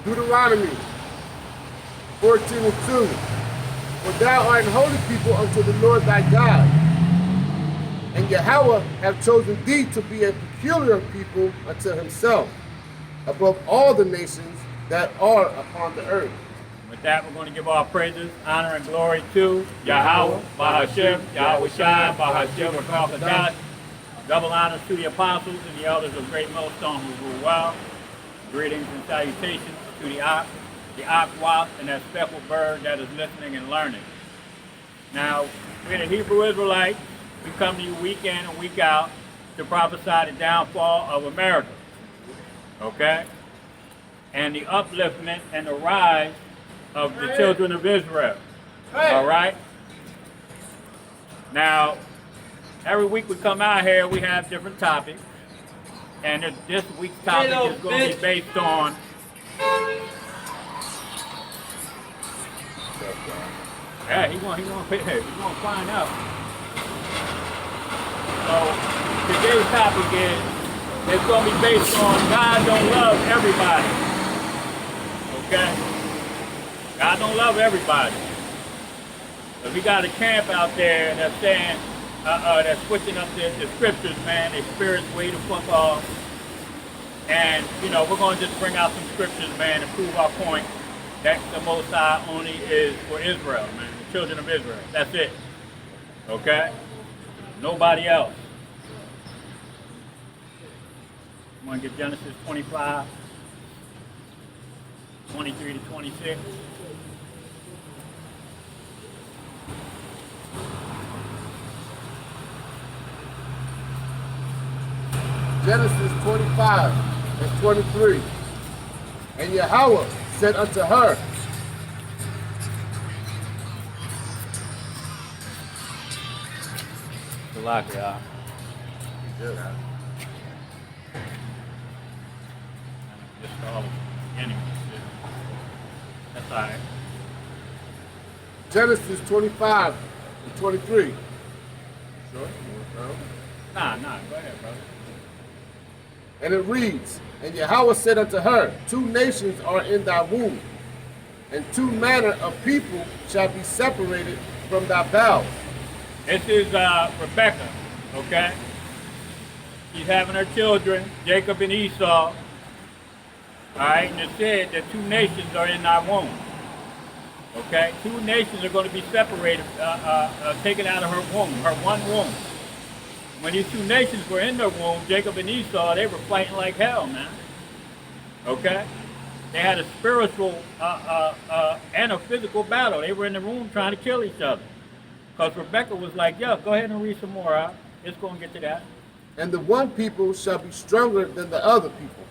Deuteronomy 14:2. For thou art an holy people unto the Lord thy God, and Yahawah hath chosen thee to be a peculiar people unto himself, above all the nations that are upon the earth. With that, we're going to give all praises, honor, and glory to Yahawah, Bahashem, Yahweh Shai, Bahashem, Rakakadah. Double honors to the apostles and the elders of Great Millstone who rule well. Greetings and salutations to the Yahawah, and that speckled bird that is listening and learning. Now, we're the Hebrew Israelites. We come to you week in and week out to prophesy the downfall of America. Okay? And the upliftment and the rise of the children of Israel. All right? Now, every week we come out here, we have different topics. And this week's topic is going to be based on yeah, he's gonna find out. So today's topic is it's gonna be based on God don't love everybody. Okay? God don't love everybody. But we got a camp out there that's saying that's switching up the scriptures, man. Their spirits way the fuck off. And we're gonna just bring out some scriptures, man, to prove our point that the Most High only is for Israel, man. Children of Israel. That's it. Okay? Nobody else. I'm going to get Genesis 25, 23 to 26. Genesis 25 and 23. And Yahawah said unto her, Salakia. Just all anyway. That's all right. Genesis 25 and 23. Sure? Nah, go ahead, brother. And it reads, and Yahawah said unto her, two nations are in thy womb, and two manner of people shall be separated from thy bowels. This is Rebecca, okay? She's having her children, Jacob and Esau. All right, and it said that two nations are in thy womb. Okay, two nations are going to be separated, taken out of her womb, her one womb. When these two nations were in their womb, Jacob and Esau, they were fighting like hell, man. Okay? They had a spiritual and a physical battle. They were in the room trying to kill each other. Because Rebecca was like, yo, go ahead and read some more out. It's going to get to that. And the one people shall be stronger than the other people.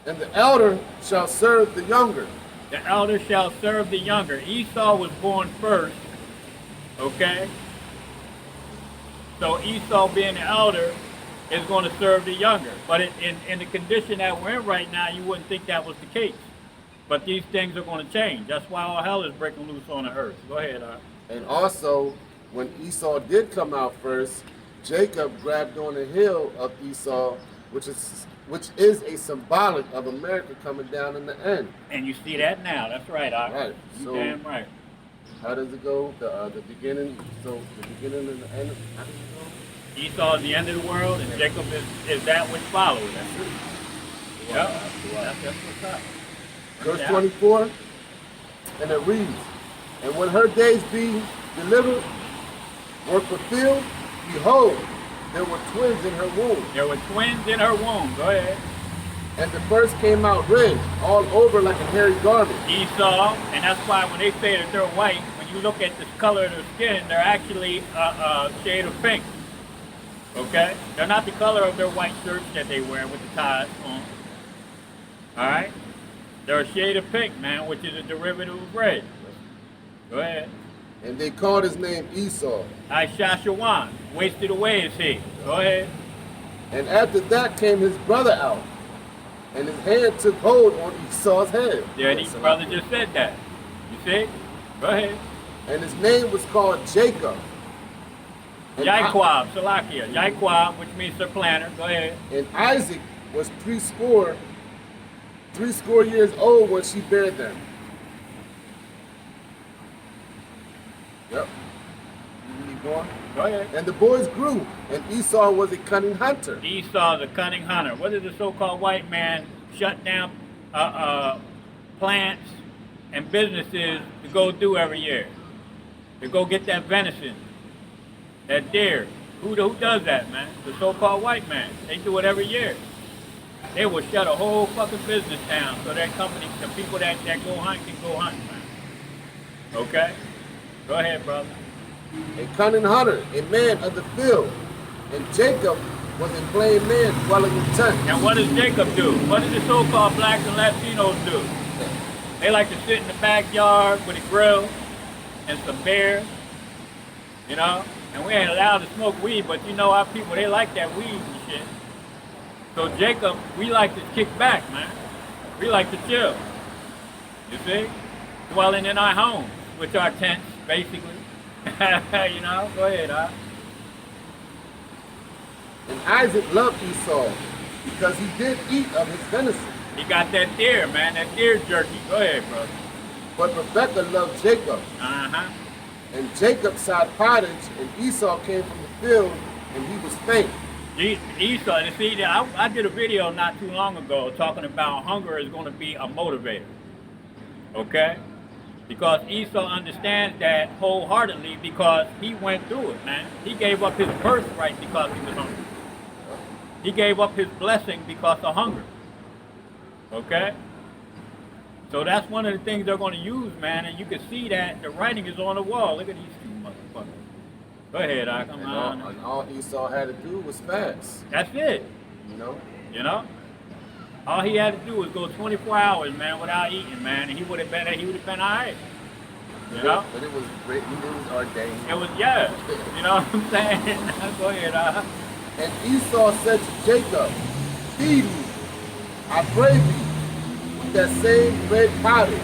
And the elder shall serve the younger. The elder shall serve the younger. Esau was born first. Okay? So Esau being the elder is going to serve the younger. But in the condition that we're in right now, you wouldn't think that was the case. But these things are going to change. That's why all hell is breaking loose on the earth. Go ahead, And also, when Esau did come out first, Jacob grabbed on the heel of Esau, which is a symbolic of America coming down in the end. And you see that now. That's right, Right. You So, damn right. how does it go? The beginning. So the beginning and the end. How does it go? Esau is the end of the world, and Jacob is that which follows. That's it. Yep. That's what's up. Verse 24, and it reads, and when her days be delivered, were fulfilled, behold, there were twins in her womb. There were twins in her womb. Go ahead. And the first came out red, all over like a hairy garment. Esau, and that's why when they say that they're white, when you look at the color of their skin, they're actually a shade of pink. Okay? They're not the color of their white shirts that they wear with the ties on. Alright? They're a shade of pink, man, which is a derivative of red. Go ahead. And they called his name Esau. Shashawan, wasted away is he. Go ahead. And after that came his brother out, and his hand took hold on Esau's head. Yeah, his brother just said that. You see? Go ahead. And his name was called Jacob. Yahawah, Salakia. Yahawah, which means supplanter. Go ahead. And Isaac was 80 threescore years old when she bare them. Yep. Keep going. Go ahead. And the boys grew, and Esau was a cunning hunter. Esau, the cunning hunter. What did the so-called white man shut down plants and businesses to go do every year? To go get that venison, that deer. Who does that, man? The so-called white man. They do it every year. They will shut a whole fucking business down so that company, the people that go hunt can go hunt, man. Okay? Go ahead, brother. A cunning hunter, a man of the field. And Jacob was a plain man dwelling in tents. And what does Jacob do? What do the so-called blacks and Latinos do? They like to sit in the backyard with a grill and some beer, you know? And we ain't allowed to smoke weed, but you know our people, they like that weed and shit. So Jacob, we like to kick back, man. We like to chill. You see? Dwelling in our homes, which are tents, basically. You know, go ahead, huh? And Isaac loved Esau because he did eat of his venison. He got that deer, man, that deer jerky. Go ahead, brother. But Rebekah loved Jacob. Uh-huh. And Jacob sowed pottage, and Esau came from the field, and he was faint. Esau, and see, I did a video not too long ago talking about hunger is going to be a motivator. Okay? Because Esau understands that wholeheartedly because he went through it, man. He gave up his birthright because he was hungry. He gave up his blessing because of hunger. Okay? So that's one of the things they're going to use, man, and you can see that the writing is on the wall. Look at these two motherfuckers. Go ahead, come on. And all Esau had to do was fast. That's it. You know? You know? All he had to do was go 24 hours, man, without eating, man, and he would have been all right. You know? But it was written, it was ordained. It was, yeah. You know what I'm saying? Go ahead, And Esau said to Jacob, feed me, I pray thee, with that same red pottage,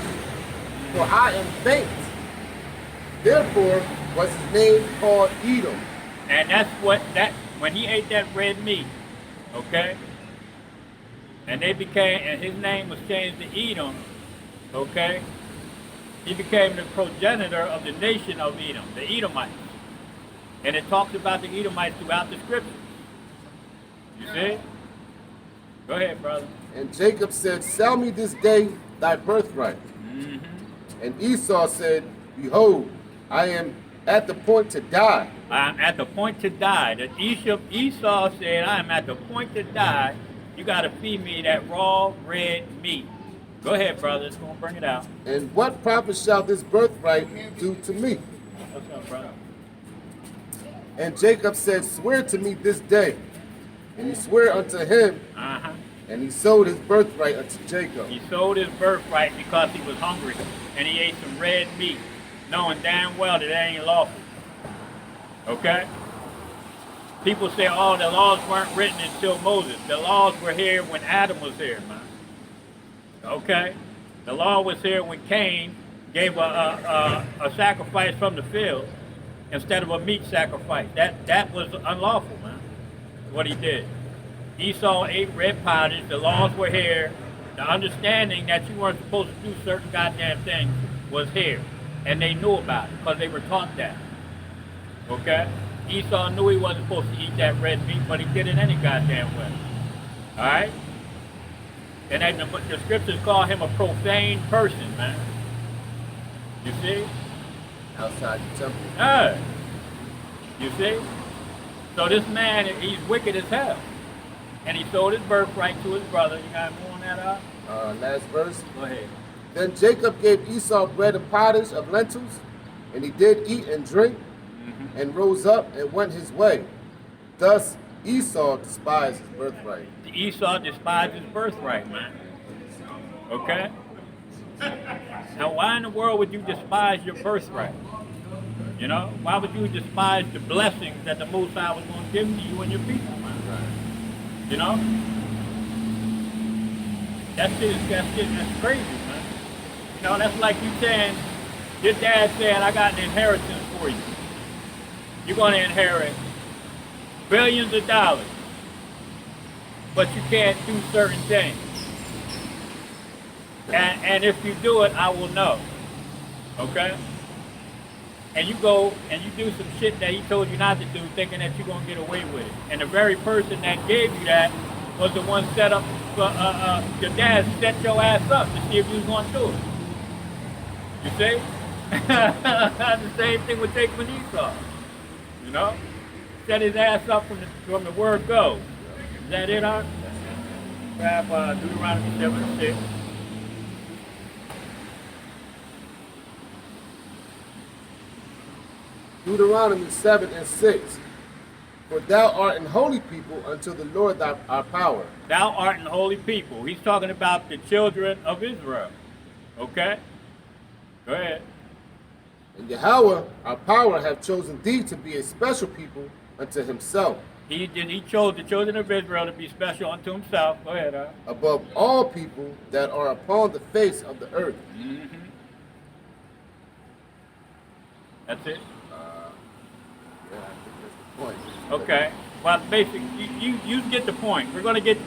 for I am faint. Therefore was his name called Edom. And that's when he ate that red meat, okay? And and his name was changed to Edom, okay? He became the progenitor of the nation of Edom, the Edomites. And it talks about the Edomites throughout the scriptures. You see? Go ahead, brother. And Jacob said, sell me this day thy birthright. Mm-hmm. And Esau said, behold, I am at the point to die. I am at the point to die. That Esau said, I am at the point to die. You got to feed me that raw red meat. Go ahead, brother. It's going to bring it out. And what profit shall this birthright do to me? What's up, brother? And Jacob said, swear to me this day. And he swore unto him, Uh-huh. and he sold his birthright unto Jacob. He sold his birthright because he was hungry, and he ate some red meat, knowing damn well that ain't lawful. Okay? People say, oh, the laws weren't written until Moses. The laws were here when Adam was here, man. Okay? The law was here when Cain gave a sacrifice from the field instead of a meat sacrifice. That was unlawful, man, what he did. Esau ate red pottage. The laws were here. The understanding that you weren't supposed to do certain goddamn things was here. And they knew about it because they were taught that. Okay? Esau knew he wasn't supposed to eat that red meat, but he did it any goddamn way. Alright? And then the scriptures call him a profane person, man. You see? Outside the temple. Yeah. You see? So this man, he's wicked as hell. And he sold his birthright to his brother. You got more on that up? Last verse. Go ahead. Then Jacob gave Esau bread and pottage of lentils, and he did eat and drink, and rose up and went his way. Thus Esau despised his birthright. Esau despised his birthright, man. Okay? Now, why in the world would you despise your birthright? You know? Why would you despise the blessings that the Most High was going to give to you and your people, man? You know? That's crazy, man. You know, that's like you saying, your dad saying, I got an inheritance for you. You're going to inherit billions of dollars, but you can't do certain things. And if you do it, I will know. Okay? And you go and you do some shit that he told you not to do, thinking that you're gonna get away with it. And the very person that gave you that was the one set up for your dad set your ass up to see if you was gonna do it. You see? The same thing with Jacob and Esau. You know? Set his ass up from the word go. Is that it, huh? Grab Deuteronomy 7:6. Deuteronomy 7:6. For thou art an holy people unto the Lord thy our power. Thou art an holy people. He's talking about the children of Israel. Okay? Go ahead. And Yahawah, our power, have chosen thee to be a special people unto himself. He chose the children of Israel to be special unto himself. Go ahead, above all people that are upon the face of the earth. Mm-hmm. That's it. Yeah, I think that's the point. Okay. Well, basically, you get the point. We're gonna get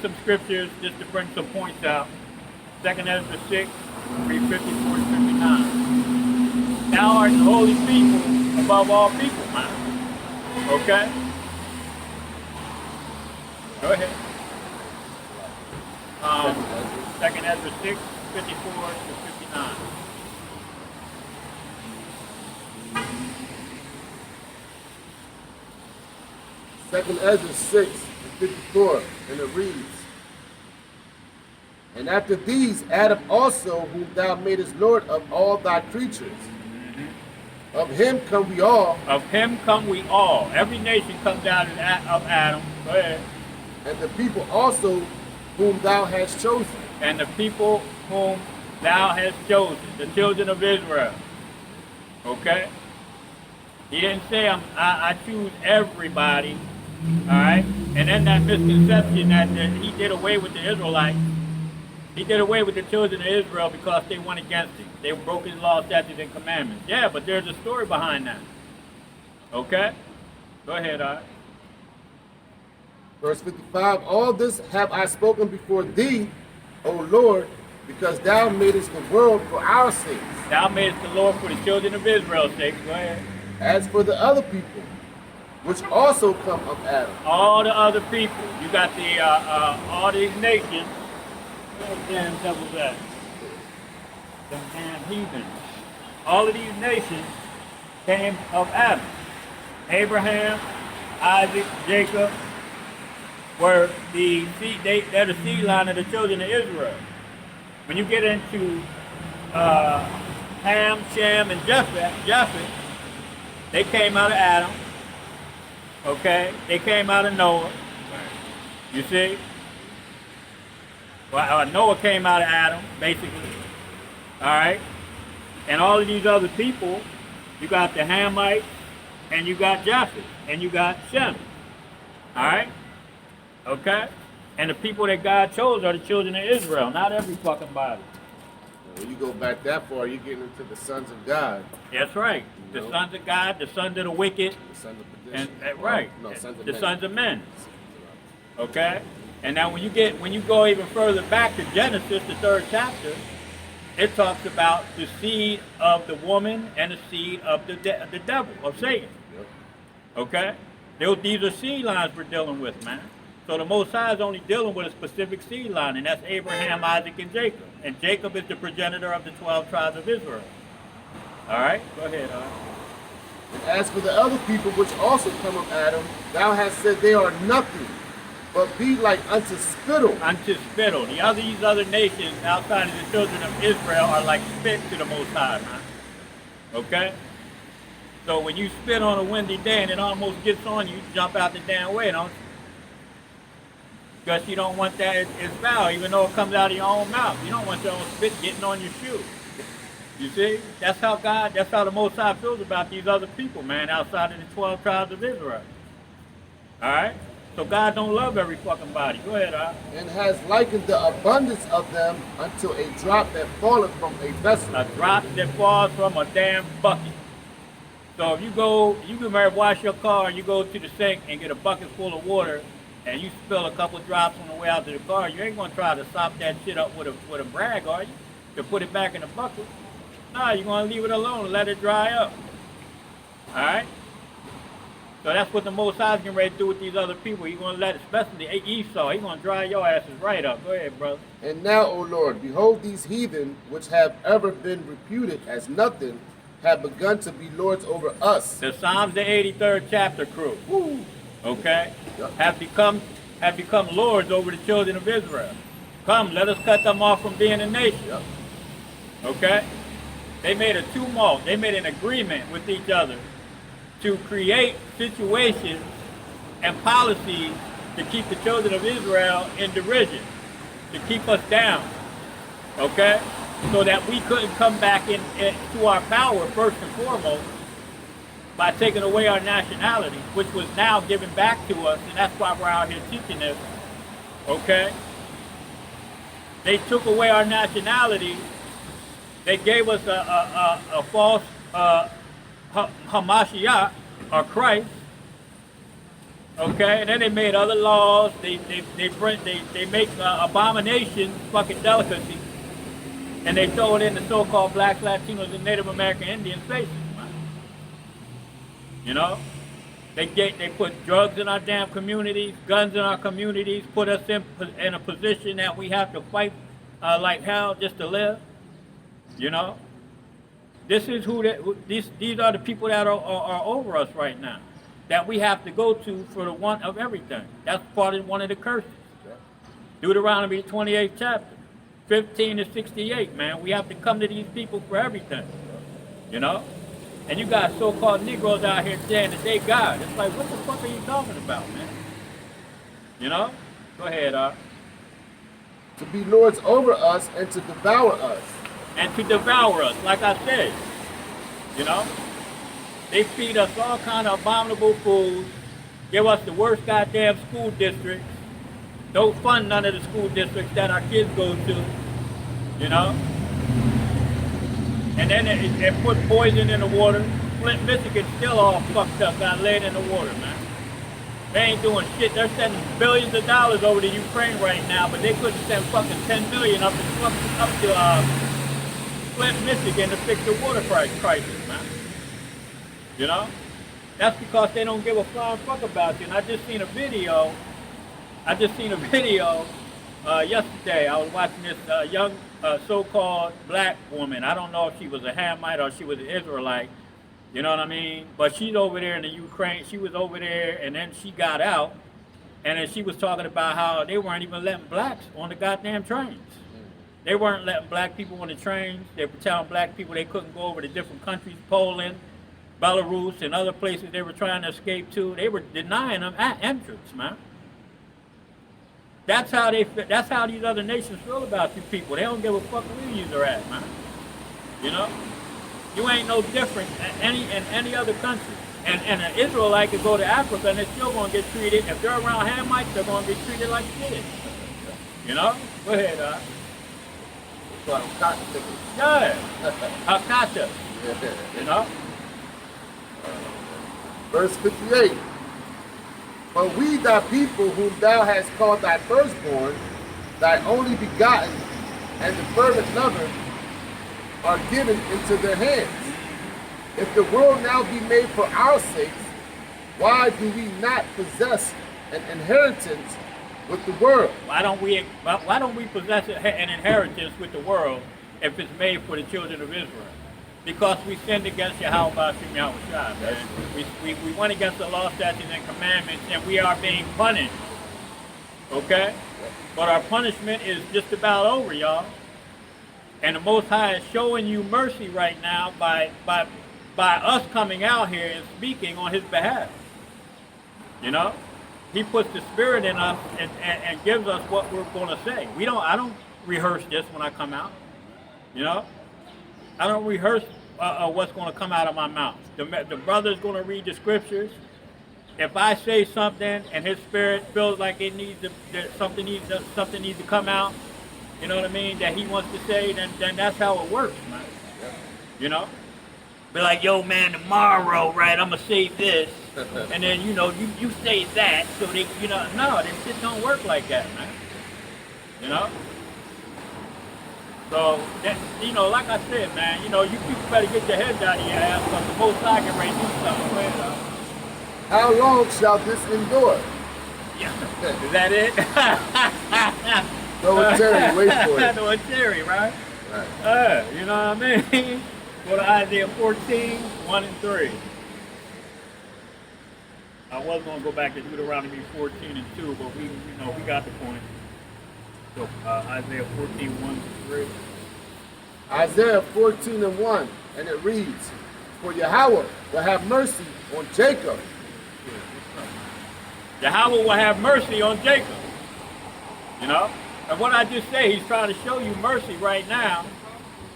some scriptures just to bring some points out. 2nd Ezra 6, 354 to 59. Thou art the holy people above all people, man. Okay. Go ahead. 2nd Ezra 6, 54 to 59. Second Ezra 6:54, and it reads, And after these, Adam also, whom thou madest Lord of all thy creatures. Of him come we all. Of him come we all. Every nation comes out of Adam. Go ahead. And the people also whom thou hast chosen. And the people whom thou hast chosen, the children of Israel. Okay? He didn't say I choose everybody. All right? And then that misconception that he did away with the Israelites. He did away with the children of Israel because they went against him. They broke his law, statutes, and commandments. Yeah, but there's a story behind that. Okay? Go ahead, all right. Verse 55, All this have I spoken before thee, O Lord, because thou madest the world for our sakes. Thou madest the Lord for the children of Israel's sake. Go ahead. As for the other people, which also come of Adam. All the other people. You got the all these nations. Where the damn devil's at? Them damn heathens. All of these nations came of Adam. Abraham, Isaac, Jacob were they're the seed line of the children of Israel. When you get into Ham, Shem, and Japheth, they came out of Adam. Okay? They came out of Noah. You see? Well, Noah came out of Adam, basically. All right? And all of these other people, you got the Hamites, and you got Japheth, and you got Shem. All right? Okay? And the people that God chose are the children of Israel, not every fucking body. When you go back that far, you're getting into the sons of God. That's right. The sons of God, the sons of the wicked. The sons of perdition. And right. No, sons of the men. sons of men. Okay? And now when you go even further back to Genesis, the 3rd chapter, it talks about the seed of the woman and the seed of the devil, of Satan. Yep. Okay? These are seed lines we're dealing with, man. So the Most High is only dealing with a specific seed line, and that's Abraham, Isaac, and Jacob. And Jacob is the progenitor of the 12 tribes of Israel. All right? Go ahead, all right. And as for the other people which also come of Adam, thou hast said they are nothing, but be like unto spittle. Unto spittle. These other nations outside of the children of Israel are like spit to the Most High, man. Okay? So when you spit on a windy day and it almost gets on you, you jump out the damn way, don't you? Because you don't want that, it's foul, even though it comes out of your own mouth. You don't want your own spit getting on your shoe. You see? That's how the Most High feels about these other people, man, outside of the 12 tribes of Israel. All right? So God don't love every fucking body. Go ahead, all right? And has likened the abundance of them unto a drop that falleth from a vessel. A drop that falls from a damn bucket. So if you can wash your car, you go to the sink and get a bucket full of water, and you spill a couple drops on the way out to the car, you ain't gonna try to sop that shit up with a rag, are you? To put it back in the bucket. No, you're gonna leave it alone and let it dry up. Alright? So that's what the Most High is getting ready to do with these other people. He's gonna let, especially Esau, he's gonna dry your asses right up. Go ahead, brother. And now, O Lord, behold, these heathen, which have ever been reputed as nothing, have begun to be lords over us. The Psalms, the 83rd chapter crew. Woo. Okay? Yep. Have become lords over the children of Israel. Come, let us cut them off from being a nation. Yep. Okay? They made a tumult. They made an agreement with each other to create situations and policies to keep the children of Israel in derision, to keep us down. Okay? So that we couldn't come back to our power first and foremost by taking away our nationality, which was now given back to us, and that's why we're out here teaching this. Okay? They took away our nationality. They gave us a false Hamashiach, or Christ. Okay, and then they made other laws. They make abominations, fucking delicacies, and they throw it in the so-called blacks, Latinos, and Native American Indians' faces. You know, they put drugs in our damn communities, guns in our communities, put us in a position that we have to fight like hell just to live. You know, this is these are the people that are over us right now, that we have to go to for the want of everything. That's part of one of the curses. Deuteronomy 28th chapter, 15 to 68, man. We have to come to these people for everything. You know? And you got so-called Negroes out here saying that they God. It's like, what the fuck are you talking about, man? You know? Go ahead, To be lords over us and to devour us. And to devour us, like I said. You know? They feed us all kind of abominable foods, give us the worst goddamn school districts, don't fund none of the school districts that our kids go to, you know? And then they put poison in the water. Flint, Michigan still all fucked up, got laid in the water, man. They ain't doing shit. They're sending billions of dollars over to Ukraine right now, but they couldn't send fucking 10 million up to Flint, Michigan to fix the water crisis, man. You know? That's because they don't give a flying fuck about you. And I just seen a video yesterday. I was watching this young so-called black woman. I don't know if she was a Hamite or she was an Israelite. You know what I mean? But she's over there in the Ukraine. She was over there, and then she got out. And then she was talking about how they weren't even letting blacks on the goddamn trains. They weren't letting black people on the trains. They were telling black people they couldn't go over to different countries, Poland, Belarus, and other places they were trying to escape to. They were denying them entrance, man. That's how these other nations feel about you people. They don't give a fuck where you are at, man. You know? You ain't no different in any other country. And an Israelite could go to Africa and they're still gonna get treated. If they're around Hamites, they're gonna get treated like shit. You know? Go ahead, Yeah. Hakata. You know? Verse 58. But we thy people whom thou hast called thy firstborn, thy only begotten, and the fervent lover, are given into their hands. If the world now be made for our sakes, why do we not possess an inheritance with the world? Why don't we possess an inheritance with the world if it's made for the children of Israel? Because we sinned against Yahawah, man. We went against the law, statutes, and commandments, and we are being punished. Okay? But our punishment is just about over, y'all. And the Most High is showing you mercy right now by us coming out here and speaking on His behalf. You know? He puts the Spirit in us and gives us what we're going to say. I don't rehearse this when I come out. You know? I don't rehearse what's going to come out of my mouth. The brother's going to read the scriptures. If I say something and his spirit feels like it needs something needs to come out, you know what I mean, that he wants to say, then that's how it works, man. You know? Be like, yo, man, tomorrow, right? I'm gonna say this, and then you say that, so they, no, this shit don't work like that, man. You know. So that, like I said, man, you people better get your heads out of your ass, because the Most High can ready to do something. Right? How long shall this endure? Yeah. Is that it? No, Terry, wait for it. No, Terry, right? Right. You know what I mean? Go to Isaiah 14, 1 and 3. I was going to go back to Deuteronomy 14 and 2, but we got the point. So Isaiah 14, 1 to 3. Isaiah 14 and 1, and it reads, For Yahawah will have mercy on Jacob. Yahawah will have mercy on Jacob. And what I just say, he's trying to show you mercy right now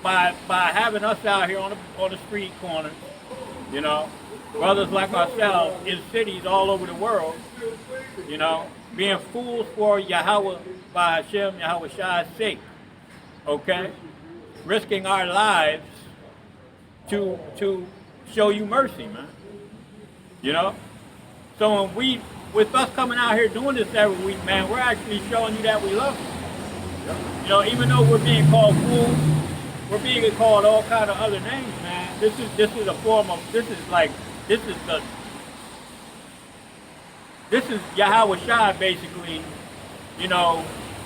by having us out here on the street corners, brothers like ourselves in cities all over the world, being fools for Yahawah by Hashem, Yahweh Shai's sake, okay? Risking our lives to show you mercy, man. So with us coming out here doing this every week, man, we're actually showing you that we love you. Even though we're being called fools, we're being called all kind of other names, man. This is a form of, this is Yahweh Shai basically,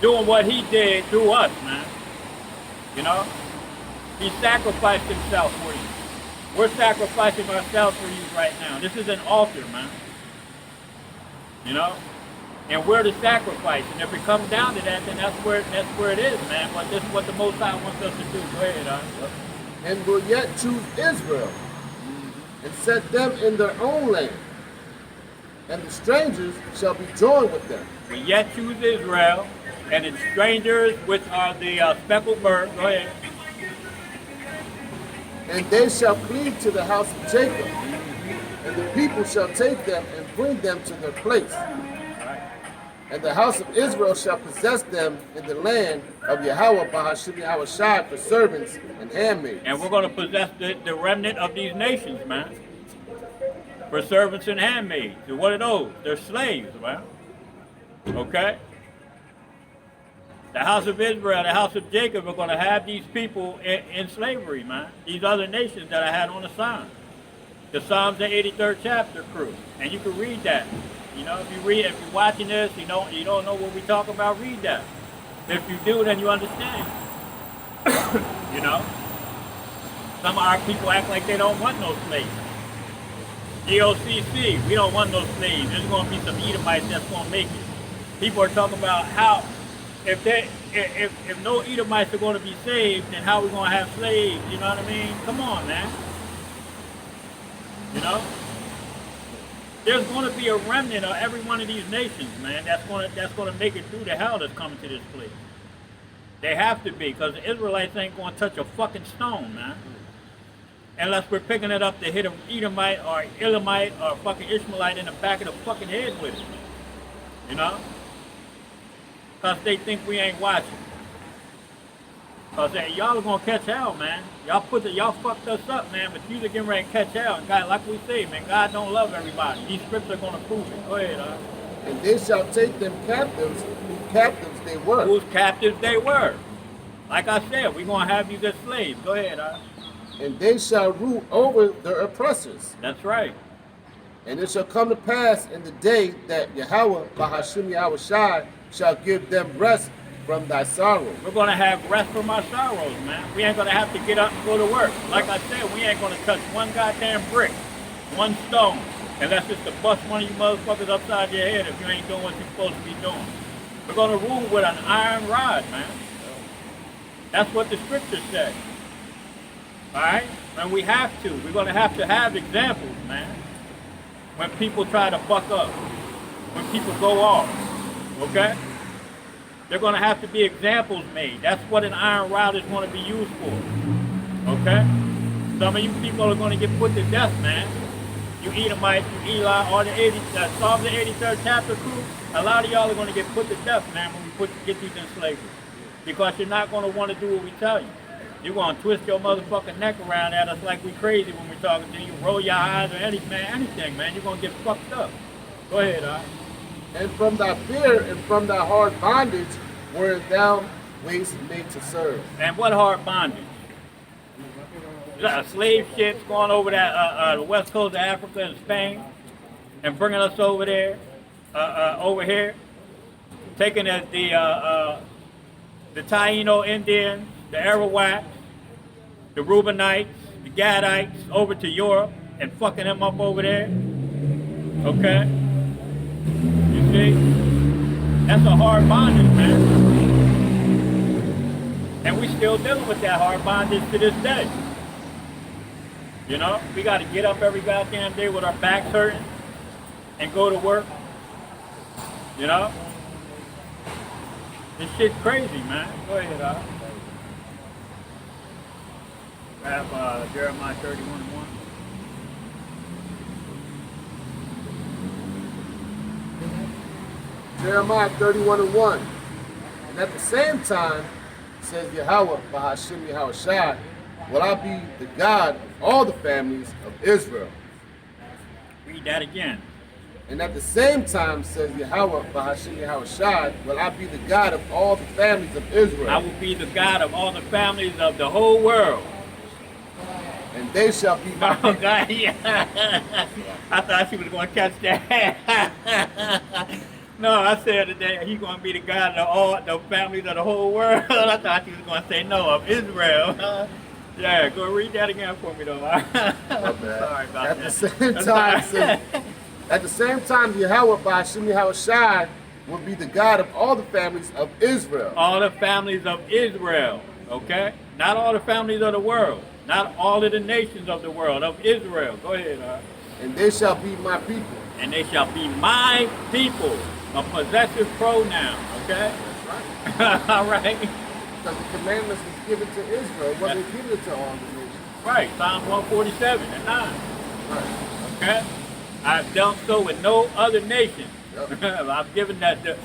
doing what he did through us, man. He sacrificed himself for you. We're sacrificing ourselves for you right now. This is an altar, man. And we're the sacrifice. And if it comes down to that, then that's where it is, man. But this is what the Most High wants us to do. Go ahead, And will yet choose Israel, and set them in their own land. And the strangers shall be joined with them. We yet choose Israel, and its strangers, which are the speckled bird. Go ahead. And they shall cleave to the house of Jacob, and the people shall take them and bring them to their place. And the house of Israel shall possess them in the land of Yahawah by Hashem Yahweh Shai for servants and handmaids. And we're going to possess the remnant of these nations, man. For servants and handmaids. And what are those? They're slaves, man. Okay? The house of Israel, the house of Jacob are going to have these people in slavery, man. These other nations that I had on the sign. The Psalms, the 83rd chapter, crew. And you can read that. If you're watching this, you don't know what we talk about, read that. If you do, then you understand. Some of our people act like they don't want no slaves. DOCC, we don't want no slaves. There's going to be some Edomites that's going to make it. People are talking about how, if no Edomites are going to be saved, then how are we going to have slaves? You know what I mean? Come on, man. There's going to be a remnant of every one of these nations, man. That's going to make it through the hell that's coming to this place. They have to be, because the Israelites ain't going to touch a fucking stone, man. Unless we're picking it up to hit an Edomite or Elamite or fucking Ishmaelite in the back of the fucking head with it. Because they think we ain't watching. Because y'all are going to catch hell, man. Y'all fucked us up, man, but you're getting ready to catch hell. And God, like we say, man, God don't love everybody. These scripts are going to prove it. Go ahead, And they shall take them captives, whose captives they were. Whose captives they were. Like I said, we're going to have these as slaves. Go ahead, And they shall rule over their oppressors. That's right. And it shall come to pass in the day that Yahawah, by Hashem Yahweh Shai, shall give them rest from thy sorrow. We're going to have rest from our sorrows, man. We ain't going to have to get up and go to work. Like I said, we ain't going to touch one goddamn brick, one stone, unless it's to bust one of you motherfuckers upside your head if you ain't doing what you're supposed to be doing. We're going to rule with an iron rod, man. That's what the scriptures say. All right? And we have to. We're going to have examples, man. When people try to buck up, when people go off, okay? They're going to have to be examples made. That's what an iron rod is going to be used for. Okay? Some of you people are going to get put to death, man. You Edomite, you Eli, or the Psalms the 83rd chapter crew. A lot of y'all are going to get put to death, man, when we get you in slavery. Because you're not going to want to do what we tell you. You want to twist your motherfucking neck around at us like we crazy when we're talking to you. Roll your eyes or anything, man. You're going to get fucked up. Go ahead, all right. And from thy fear and from thy hard bondage were thou ways made to serve. And what hard bondage? Slave ships going over that the west coast of Africa and Spain and bringing us over there, over here, taking the Taino Indians, the Arawaks, the Reubenites, the Gadites over to Europe and fucking them up over there. Okay? You see? That's a hard bondage, man. And we still dealing with that hard bondage to this day. You know, we got to get up every goddamn day with our backs hurting and go to work. You know? This shit's crazy, man. Go ahead, grab Jeremiah 31:1. Jeremiah 31:1. And at the same time, says Yahawah, Bahashim Yahawashi, will I be the God of all the families of Israel. Read that again. And at the same time, says Yahawah, Bahashim Yahawashi, will I be the God of all the families of Israel. I will be the God of all the families of the whole world. And they shall be my Oh, God, yeah. I thought she was going to catch that. No, I said today he's going to be the God of all the families of the whole world. I thought she was going to say no, of Israel. Yeah, go read that again for me, though. Sorry about At that. the same time, says, at the same time, Yahawah, Bahashim Yahawashi, will be the God of all the families of Israel. All the families of Israel, okay? Not all the families of the world. Not all of the nations of the world, of Israel. Go ahead, And they shall be my people. And they shall be my people. A possessive pronoun, okay? That's right. All right? Because the commandments was given to Israel. It wasn't given to all the nations. Right, Psalms 147 and 9. Right. Okay? I've done so with no other nation. Yep. I've given that the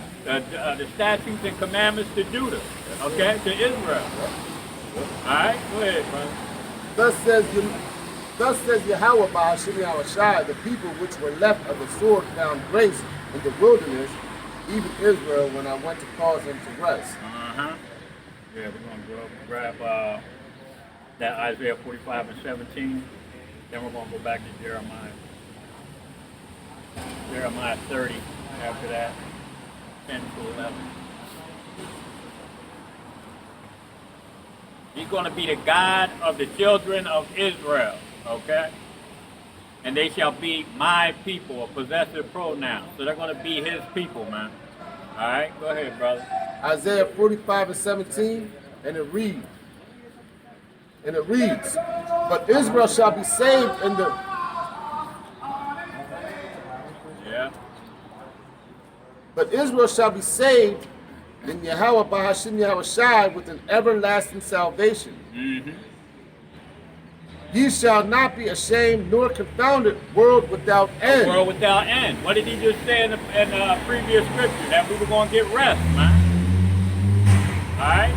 statutes and commandments to Judah, okay, to Israel. All right, go ahead, brother. Thus says Yahawah, Bahashim Yahawashi, the people which were left of the sword found grace in the wilderness, even Israel, when I went to cause them to rest. Uh-huh. Yeah, we're going to grab that Isaiah 45 and 17. Then we're going to go back to Jeremiah. Jeremiah 30 after that, 10 to 11. He's going to be the God of the children of Israel, okay? And they shall be my people, a possessive pronoun. So they're going to be his people, man. All right, go ahead, brother. Isaiah 45 and 17, and it reads, but Israel shall be saved in the... Yeah. But Israel shall be saved in Yahawah, Bahashim Yahawashi, with an everlasting salvation. Mm-hmm. Ye shall not be ashamed nor confounded, world without end. World without end. What did he just say in the previous scripture? That we were going to get rest, man. All right?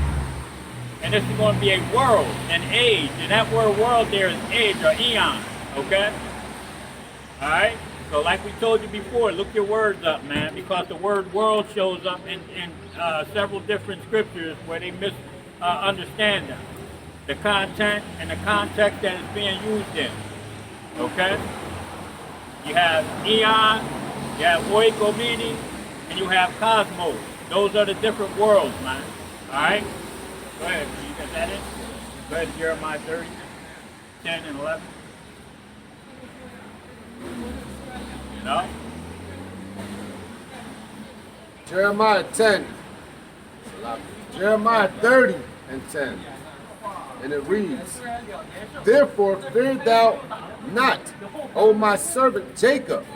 And this is going to be a world, an age. And that word world there is age or eon, okay? All right? So like we told you before, look your words up, man, because the word world shows up in several different scriptures where they misunderstand them. The content and the context that it's being used in. Okay? You have eon, you have oikomini, and you have cosmos. Those are the different worlds, man. Alright? Go ahead, you got that in? Go ahead, Jeremiah 30, 10 and 11. You know? Jeremiah 10. Jeremiah 30 and 10. And it reads, therefore fear thou not, O my servant Jacob,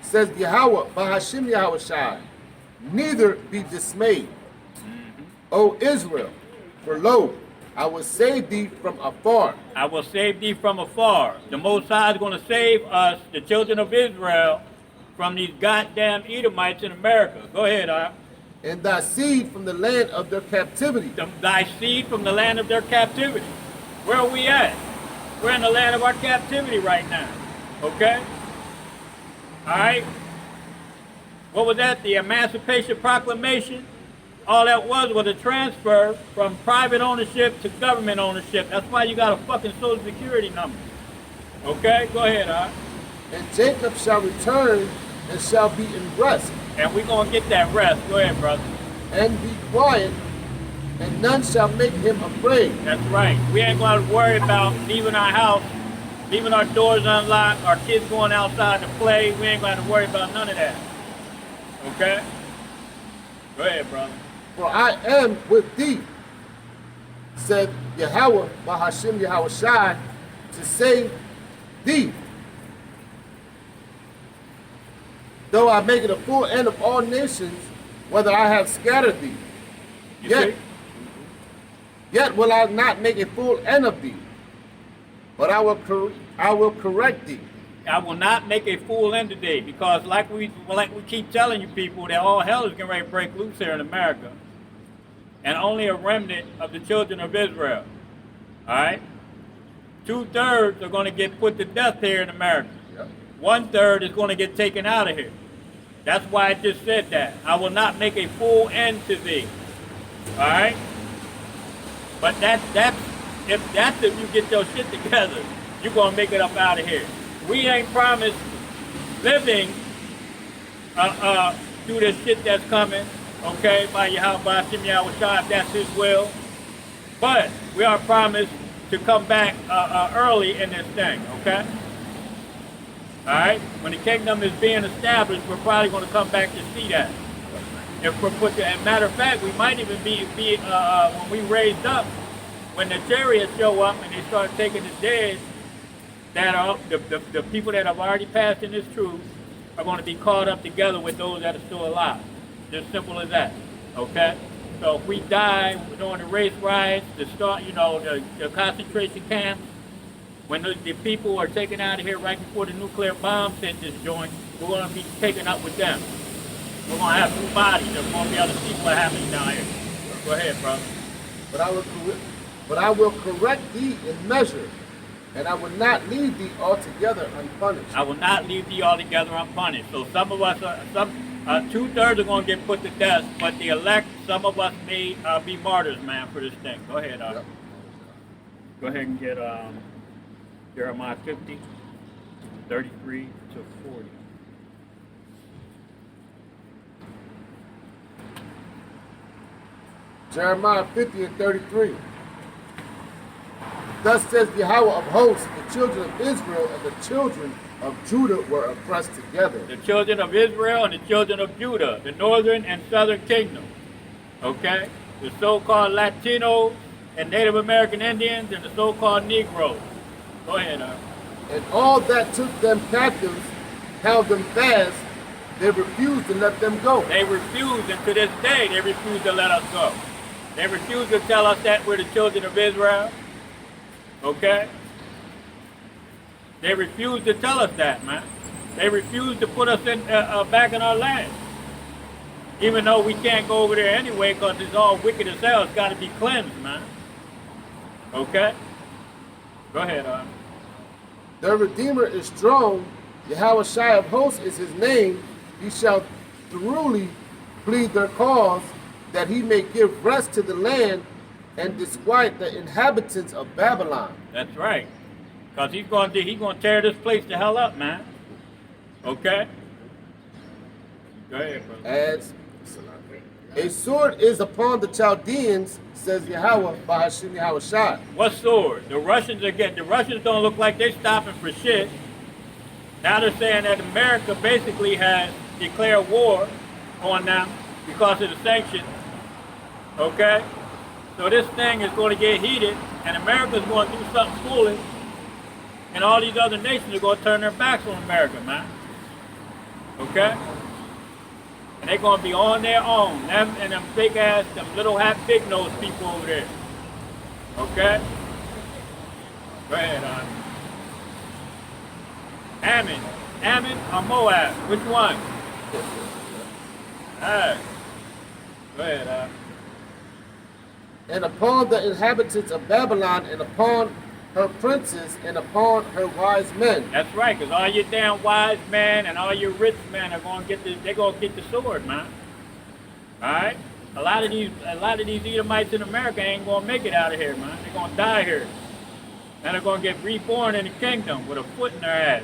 says Yahawah, Bahashim Yahawashi, neither be dismayed, O Israel, for lo, I will save thee from afar. I will save thee from afar. The Most High is going to save us, the children of Israel, from these goddamn Edomites in America. Go ahead, and thy seed from the land of their captivity. Thy seed from the land of their captivity. Where are we at? We're in the land of our captivity right now. Okay? All right? What was that? The Emancipation Proclamation? All that was a transfer from private ownership to government ownership. That's why you got a fucking Social Security number. Okay? Go ahead, all right? And Jacob shall return and shall be in rest. And we're going to get that rest. Go ahead, brother. And be quiet, and none shall make him afraid. That's right. We ain't going to worry about leaving our house, leaving our doors unlocked, our kids going outside to play. We ain't going to worry about none of that. Okay? Go ahead, brother. For I am with thee, said Yahawah, Bahashim Yahawah Shai, to save thee. Though I make it a full end of all nations, whether I have scattered thee, yet will I not make a full end of thee, but I will correct thee. I will not make a full end of thee, because like we keep telling you people, that all hell is getting ready to break loose here in America, and only a remnant of the children of Israel. All right, 2/3 are going to get put to death here in America. 1/3 is going to get taken out of here. That's why I just said that. I will not make a full end to thee. All right? But if you get your shit together, you're going to make it up out of here. We ain't promised living through this shit that's coming, okay, by Yahawah, Hashem Yahweh Shai, if that's his will. But we are promised to come back early in this thing, okay? All right? When the kingdom is being established, we're probably going to come back to see that. If we're put there, as a matter of fact, we might even be when we raised up, when the chariots show up and they start taking the dead, that are the people that have already passed in this truth are going to be caught up together with those that are still alive. Just simple as that. Okay? So if we die during the race riots, the concentration camps, when the people are taken out of here right before the nuclear bombs hit this joint, we're going to be taken up with them. We're going to have two bodies. There's going to be other people that happening down here. Go ahead, brother. But I will correct thee in measure, and I will not leave thee altogether unpunished. I will not leave thee altogether unpunished. So some of us, 2/3 are going to get put to death, but the elect, some of us may be martyrs, man, for this thing. Go ahead, Go ahead and get Jeremiah 50, 33 to 40. Jeremiah 50 and 33. Thus says Yahawah of hosts, the children of Israel and the children of Judah were oppressed together. The children of Israel and the children of Judah, the northern and southern kingdom. Okay? The so-called Latinos and Native American Indians and the so-called Negroes. Go ahead, And all that took them captives held them fast. They refused to let them go. They refused, and to this day, they refuse to let us go. They refuse to tell us that we're the children of Israel. Okay? They refuse to tell us that, man. They refuse to put us in back in our land. Even though we can't go over there anyway because it's all wicked as hell. It's got to be cleansed, man. Okay? Go ahead, Their Redeemer is strong. Yahawah Shai of hosts is his name. He shall thoroughly plead their cause, that he may give rest to the land and disquiet the inhabitants of Babylon. That's right. Because he's going to tear this place the hell up, man. Okay? Go ahead, brother. As a sword is upon the Chaldeans, says Yahawah by Hashem Yahawah Shai. What sword? The Russians don't look like they're stopping for shit. Now they're saying that America basically has declared war on them because of the sanctions. Okay? So this thing is going to get heated, and America's going to do something foolish, and all these other nations are going to turn their backs on America, man. Okay? And they're going to be on their own. Them and them big ass, them little big nose people over there. Okay? Go ahead, Ammon or Moab? Which one? Alright. Go ahead. And upon the inhabitants of Babylon, and upon her princes, and upon her wise men. That's right, because all your damn wise men and all your rich men are going to get they're going to get the sword, man. All right? A lot of these Edomites in America ain't going to make it out of here, man. They're going to die here. And they're going to get reborn in the kingdom with a foot in their ass.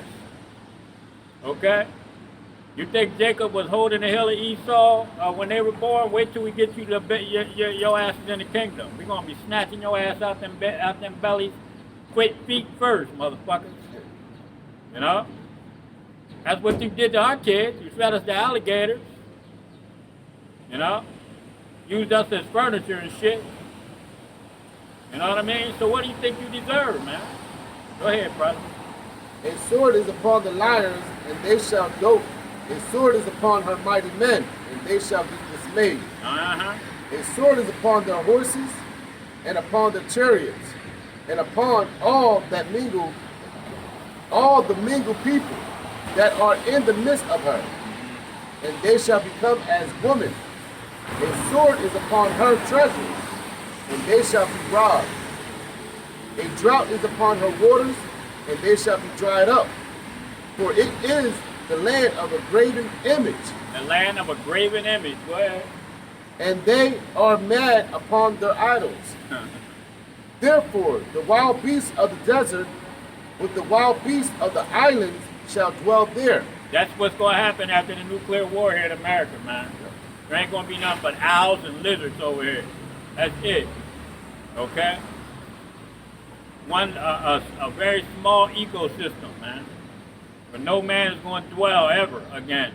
Okay? You think Jacob was holding the hill of Esau when they were born? Wait till we get you your asses in the kingdom. We're going to be snatching your ass out them bellies. Quick feet first, motherfuckers. You know? That's what you did to our kids. You fed us to alligators. You know? Used us as furniture and shit. You know what I mean? So what do you think you deserve, man? Go ahead, brother. A sword is upon the lions, and they shall dote. A sword is upon her mighty men, and they shall be dismayed. Uh-huh. A sword is upon their horses, and upon the chariots, and upon all that mingle, all the mingled people that are in the midst of her. And they shall become as women. A sword is upon her treasures, and they shall be robbed. A drought is upon her waters, and they shall be dried up. For it is the land of a graven image. The land of a graven image. Go ahead. And they are mad upon their idols. Therefore, the wild beasts of the desert with the wild beasts of the islands shall dwell there. That's what's going to happen after the nuclear war here in America, man. There ain't going to be nothing but owls and lizards over here. That's it. Okay? A very small ecosystem, man. But no man is going to dwell ever again.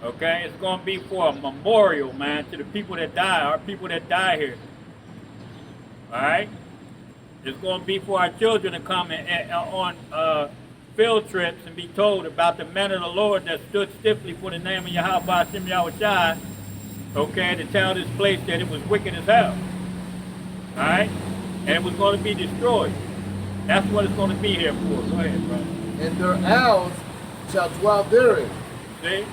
Okay? It's going to be for a memorial, man, to the people that die, our people that die here. Alright? It's going to be for our children to come on field trips and be told about the men of the Lord that stood stiffly for the name of Yahawah Shem Yahushai, okay, to tell this place that it was wicked as hell. Alright? And it was going to be destroyed. That's what it's going to be here for. Go ahead, brother. And their owls shall dwell therein. See?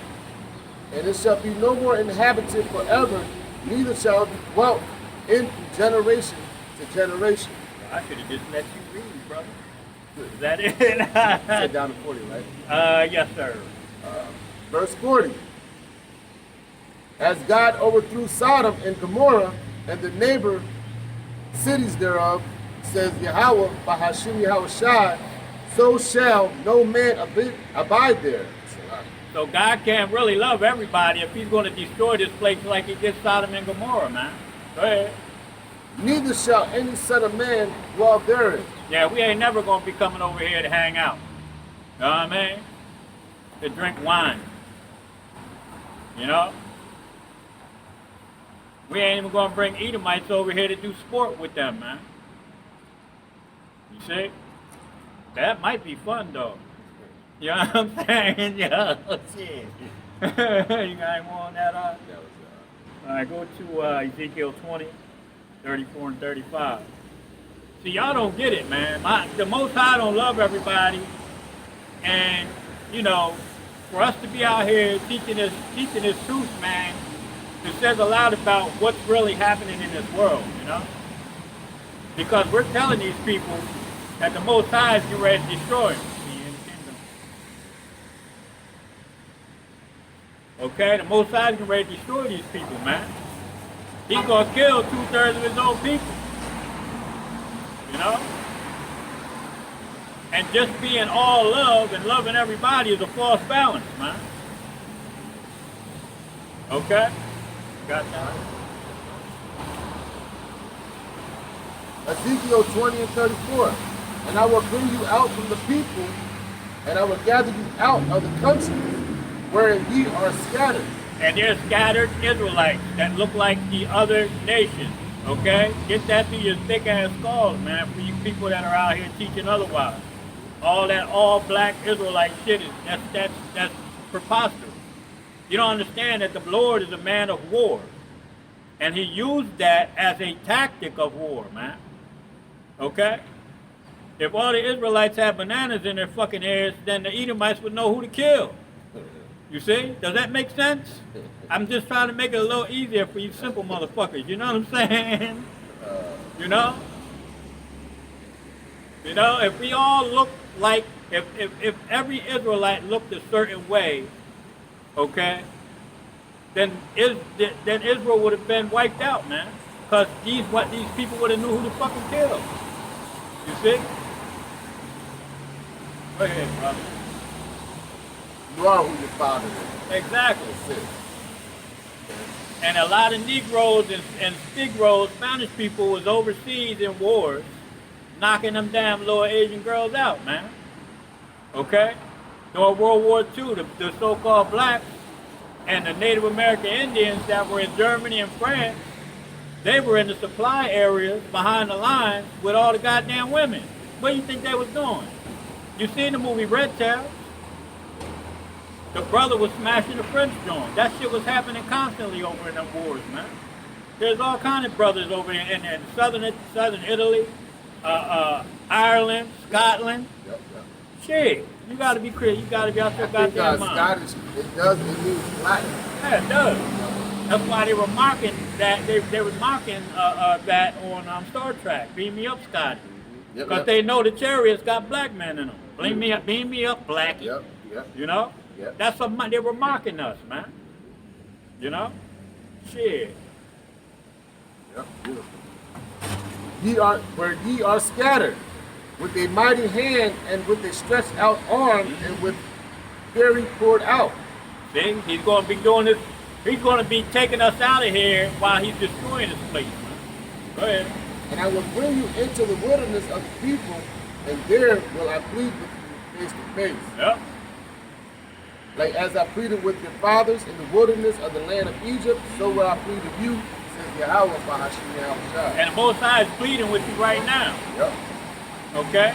And it shall be no more inhabited forever, neither shall it be dwelt in from generation to generation. I should have just let you read, brother. Is that it? Sit down to 40, right? Yes, sir. Verse 40. As God overthrew Sodom and Gomorrah and the neighbor cities thereof, says Yahawah by Hashem Yahushai, so shall no man abide there. So God can't really love everybody if he's going to destroy this place like he did Sodom and Gomorrah, man. Go ahead. Neither shall any son of man dwell therein. Yeah, we ain't never going to be coming over here to hang out. You know what I mean? To drink wine. You know? We ain't even going to bring Edomites over here to do sport with them, man. You see? That might be fun, though. You know what I'm saying? Yo, shit. You got any more on that? All right, go to Ezekiel 20, 34 and 35. See, y'all don't get it, man. The Most High don't love everybody. And, you know, for us to be out here teaching this truth, man, it says a lot about what's really happening in this world, you know? Because we're telling these people that the Most High is getting ready to destroy them. Okay, the Most High is getting ready to destroy these people, man. He's going to kill 2/3 of his own people. You know? And just being all love and loving everybody is a false balance, man. Okay? Got that? Ezekiel 20 and 34. And I will bring you out from the people, and I will gather you out of the countries wherein ye are scattered. And they're scattered Israelites that look like the other nations. Okay? Get that through your thick ass skulls, man, for you people that are out here teaching otherwise. All that all black Israelite shit is that's preposterous. You don't understand that the Lord is a man of war. And he used that as a tactic of war, man. Okay? If all the Israelites had bananas in their fucking ears, then the Edomites would know who to kill. You see? Does that make sense? I'm just trying to make it a little easier for you simple motherfuckers. You know what I'm saying? You know? You know, if we all look like, if every Israelite looked a certain way, okay, then Israel would have been wiped out, man. Because these people would have knew who to fucking kill. You see? Go ahead, brother. You are who your father is. Exactly. That's it. And a lot of Negroes and Negroes, Spanish people was overseas in wars, knocking them damn little Asian girls out, man. Okay? During World War II, the so-called blacks and the Native American Indians that were in Germany and France, they were in the supply areas behind the lines with all the goddamn women. What do you think they was doing? You seen the movie Red Tail? The brother was smashing the French joint. That shit was happening constantly over in them wars, man. There's all kind of brothers over in southern Italy, Ireland, Scotland. Yep. Shit, you gotta be clear. You gotta be out there goddamn mind. Scottish, it means black. Yeah, it does. That's why they were mocking that. They were mocking that on Star Trek. Beam me up, Scotty. Because they know the chariots got black men in them. Beam me up, Blackie. Yep. You know? Yep. That's what they were mocking us, man. You know? Shit. Yep. Beautiful. Where ye are scattered, with a mighty hand and with a stretched out arm and with fury poured out. See, he's going to be doing this. He's going to be taking us out of here while he's destroying this place. Go ahead. And I will bring you into the wilderness of the people, and there will I plead with you face to face. Yep. Like as I pleaded with your fathers in the wilderness of the land of Egypt, so will I plead with you, says Yahawah by Hashem Yahweh. And the Most High is pleading with you right now. Yep. Okay?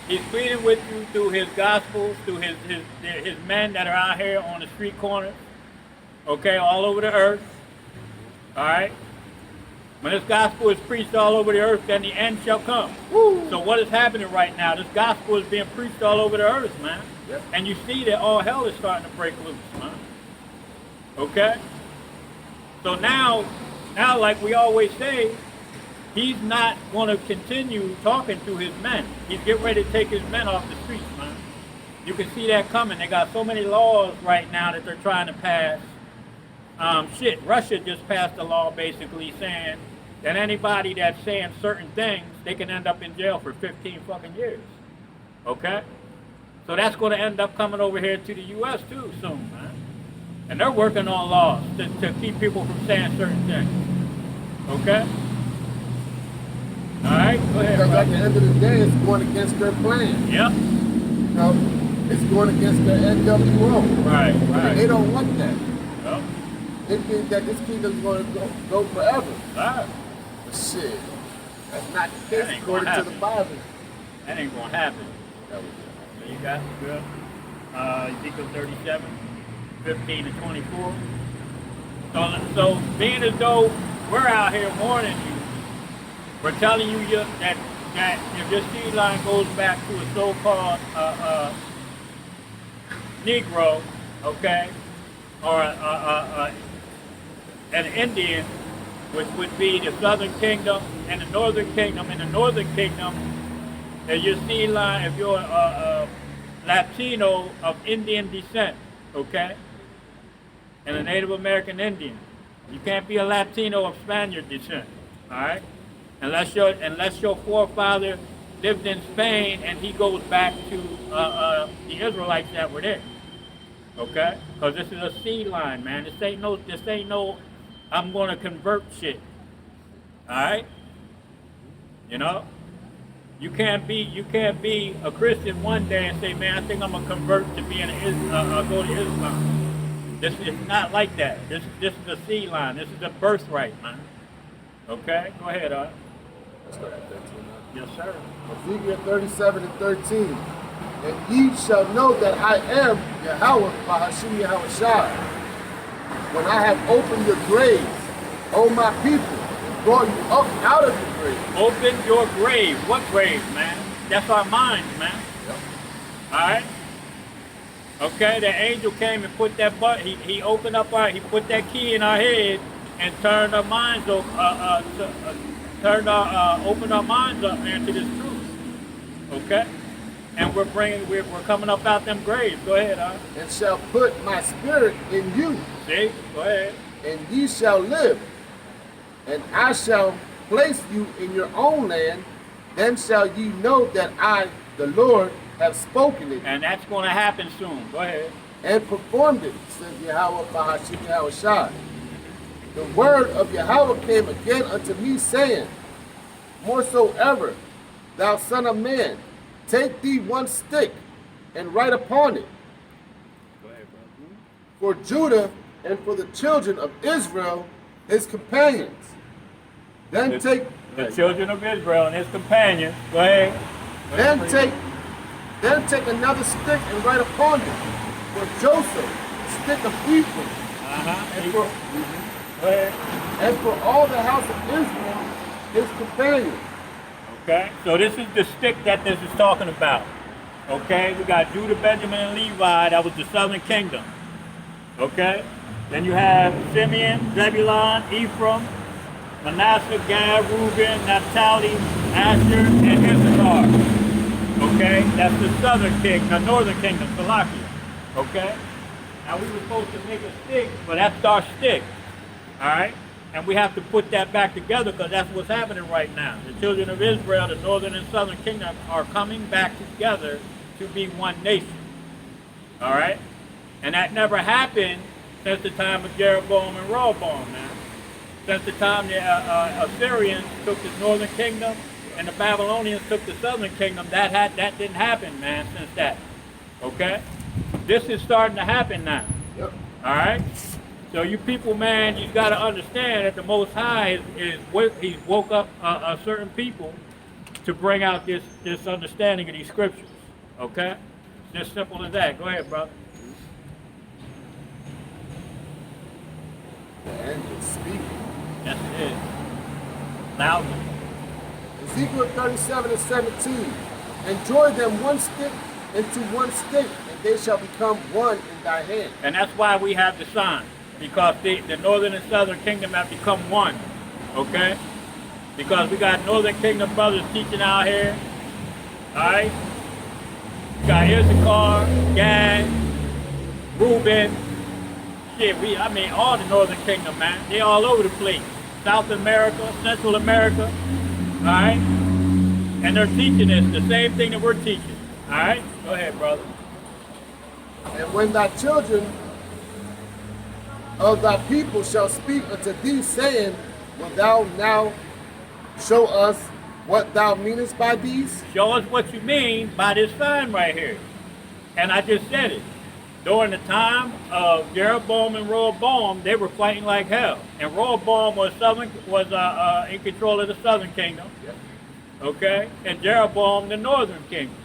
He's pleading with you through his gospels, through his men that are out here on the street corners. Okay, all over the earth. Alright? When this gospel is preached all over the earth, then the end shall come. Woo. So what is happening right now? This gospel is being preached all over the earth, man. Yep. And you see that all hell is starting to break loose, man. Okay? So now, like we always say, he's not going to continue talking to his men. He's getting ready to take his men off the streets, man. You can see that coming. They got so many laws right now that they're trying to pass. Russia just passed a law basically saying that anybody that's saying certain things, they can end up in jail for 15 fucking years. Okay? So that's going to end up coming over here to the U.S. too soon, man. And they're working on laws to keep people from saying certain things. Okay? All right, go ahead. Because at the end of the day, it's going against their plan. Yep. You know, it's going against their NWO. Right. And they don't want that. Yep. They think that this kingdom's going to go forever. Right. But shit, that's not the That case ain't according gonna to the Bible. That ain't going to happen. That was So you got good. Ezekiel 37, 15 to 24. So being as though we're out here warning you, we're telling you that if your seed line goes back to a so-called Negro, okay, or an Indian, which would be the Southern Kingdom and the Northern Kingdom. In the Northern Kingdom, if your seed line, if you're a Latino of Indian descent, okay, and a Native American Indian, you can't be a Latino of Spaniard descent, all right? Unless your forefather lived in Spain and he goes back to the Israelites that were there, okay? Because this is a seed line, man. This ain't no. I'm going to convert shit, all right? You know, you can't be a Christian one day and say, man, I think I'm gonna convert to being go to Islam. This is not like that. This is a seed line. This is a birthright, man. Okay, go ahead, Let's start at 13 now. Yes, sir. Ezekiel 37 and 13. And ye shall know that I am Yahawah by Hashem Yahweh. When I have opened your graves, O my people, and brought you up out of the grave. Open your grave. What grave, man? That's our minds, man. Yep. All right? Okay, the angel came and put that he opened up he put that key in our head and turned our minds opened our minds up, man, to this truth. Okay? And we're coming up out them graves. Go ahead, huh? And shall put my spirit in you. See? Go ahead. And ye shall live. And I shall place you in your own land. Then shall ye know that I, the Lord, have spoken it. And that's going to happen soon. Go ahead. And performed it, says Yahawah Bahashim Yahawashi. The word of Yahawah came again unto me, saying, Moresoever, thou son of man, take thee one stick and write upon it. Go ahead, bro. For Judah and for the children of Israel, his companions. Then take the children of Israel and his companions. Go ahead. Then take another stick and write upon it. For Joseph, stick of Ephraim. And for all the house of Israel, his companions. Okay, so this is the stick that this is talking about. Okay, we got Judah, Benjamin, and Levi. That was the southern kingdom. Okay, then you have Simeon, Zebulun, Ephraim, Manasseh, Gad, Reuben, Naphtali, Asher, and Issachar. Okay, that's the southern kingdom, the northern kingdom, Salakia. Okay, now we were supposed to make a stick, but that's our stick. All right, and we have to put that back together because that's what's happening right now. The children of Israel, the northern and southern kingdom, are coming back together to be one nation. All right, and that never happened since the time of Jeroboam and Rehoboam, man. Since the time the Assyrians took the northern kingdom and the Babylonians took the southern kingdom, that didn't happen, man, since that. Okay? This is starting to happen now. Yep. All right? So you people, man, you got to understand that the Most High he's woke up a certain people to bring out this understanding of these scriptures. Okay? It's just simple as that. Go ahead, brother. The angel speaking. Yes, it is. Loudly. Ezekiel 37 and 17. Enjoy them one stick into one stick, and they shall become one in thy hand. And that's why we have the sign, because the northern and southern kingdom have become one. Okay? Because we got northern kingdom brothers teaching out here. Alright? We got Issachar, Gad, Reuben. Shit, all the northern kingdom, man. They all over the place. South America, Central America. Alright? And they're teaching us the same thing that we're teaching. Alright? Go ahead, brother. And when thy children of thy people shall speak unto thee, saying, Wilt thou now show us what thou meanest by these? Show us what you mean by this sign right here. And I just said it. During the time of Jeroboam and Rehoboam, they were fighting like hell. And Rehoboam was in control of the southern kingdom. Yep. Okay? And Jeroboam, the northern kingdom.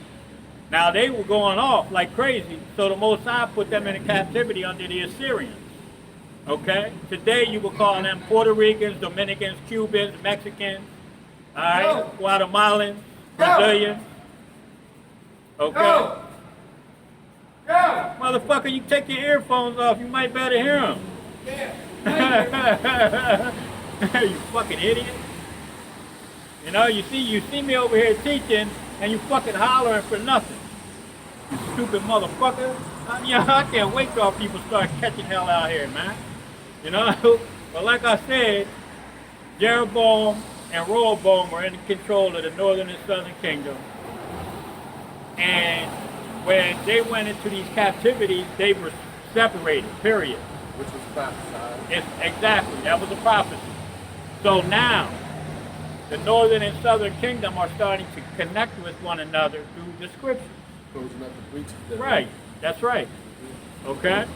Now they were going off like crazy, so the Most High put them in captivity under the Assyrians. Okay? Today you will call them Puerto Ricans, Dominicans, Cubans, Mexicans, all right? Guatemalans, Brazilians. Okay? Go! Motherfucker, you take your earphones off, you might better hear them. Yeah. You fucking idiot. You know, you see me over here teaching, and you fucking hollering for nothing. You stupid motherfucker. I can't wait till people start catching hell out here, man. You know? But like I said, Jeroboam and Rehoboam were in control of the northern and southern kingdom. And when they went into these captivities, they were separated, period. Which was prophesied. Exactly, that was a prophecy. So now, the northern and southern kingdom are starting to connect with one another through the scriptures. Closing up the breaches there. Right, that's right. Okay?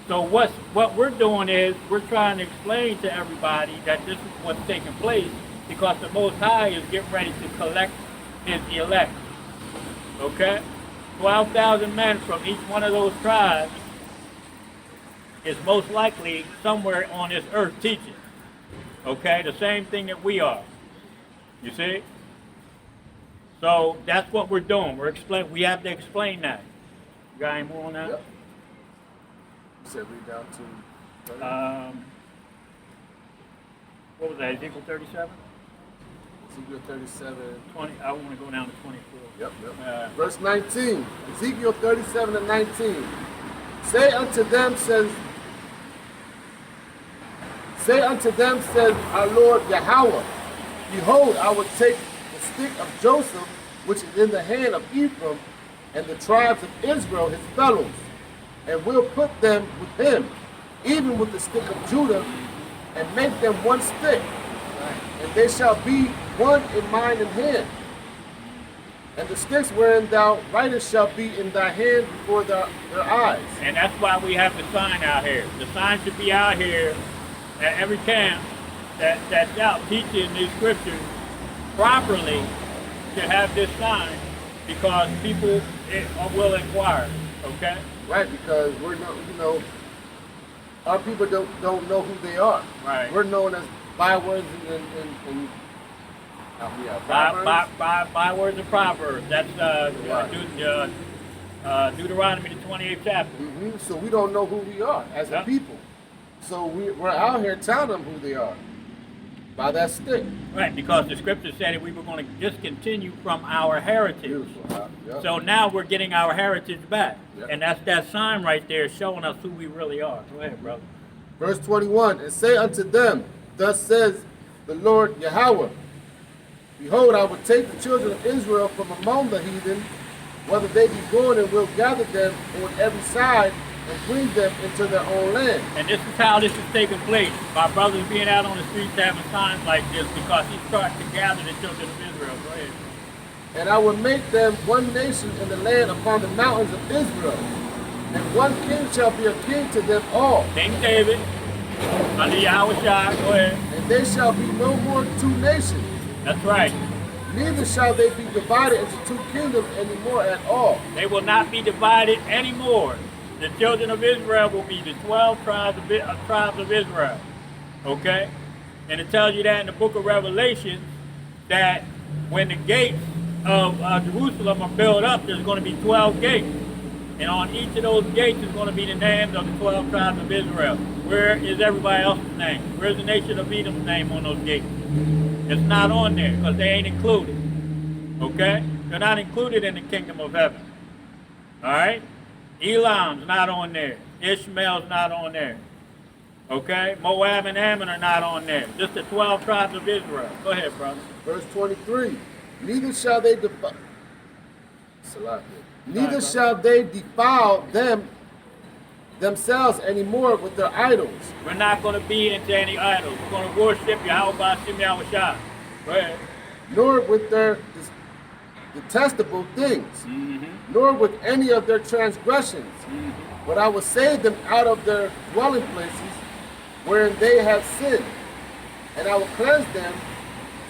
So what we're doing is we're trying to explain to everybody that this is what's taking place because the Most High is getting ready to collect his elect. Okay? 12,000 men from each one of those tribes is most likely somewhere on this earth teaching. Okay? The same thing that we are. You see? So that's what we're doing. We have to explain that. You got any more on that? Yep. You said read down to 30. What was that, Ezekiel 37? Ezekiel 37. 20, I want to go down to 24. Yep. Verse 19. Ezekiel 37 and 19. Say unto them, says our Lord Yahawah, behold, I will take the stick of Joseph, which is in the hand of Ephraim, and the tribes of Israel, his fellows, and will put them with him, even with the stick of Judah, and make them one stick, and they shall be one in mine and hand. And the sticks wherein thou writest shall be in thy hand before their eyes. And that's why we have the sign out here. The sign should be out here at every camp that's out teaching these scriptures properly. Should have this sign because people will inquire. Okay. Right, because we're not, our people don't know who they are. Right. We're known as bywords and bywords and proverbs. That's Right. Deuteronomy the 28th chapter. Mm-hmm. So we don't know who we are as a people. So we're out here telling them who they are by that stick. Right, because the scripture said that we were going to discontinue from our heritage. Beautiful. Yep. So now we're getting our heritage back. Yep. And that's that sign right there showing us who we really are. Go ahead, brother. Verse 21, and say unto them, thus says the Lord Yahawah, behold, I will take the children of Israel from among the heathen, whether they be born, and will gather them on every side, and bring them into their own land. And this is how this is taking place. My brothers being out on the streets having signs like this because he's starting to gather the children of Israel. Go ahead. And I will make them one nation in the land upon the mountains of Israel. And one king shall be a king to them all. King David, under Yahawah, go ahead. And they shall be no more two nations. That's right. Neither shall they be divided into two kingdoms anymore at all. They will not be divided anymore. The children of Israel will be the 12 tribes of Israel. Okay? And it tells you that in the book of Revelation that when the gates of Jerusalem are built up, there's going to be 12 gates. And on each of those gates is going to be the names of the 12 tribes of Israel. Where is everybody else's name? Where's the nation of Edom's name on those gates? It's not on there because they ain't included. Okay? They're not included in the kingdom of heaven. All right? Elam's not on there. Ishmael's not on there. Okay? Moab and Ammon are not on there. Just the 12 tribes of Israel. Go ahead, brother. Verse 23. Neither shall they defile. Neither shall they defile themselves anymore with their idols. We're not going to be into any idols. We're going to worship Yahawah Shem Yahushua. Go ahead. Nor with their detestable things, nor with any of their transgressions. But I will save them out of their dwelling places wherein they have sinned, and I will cleanse them.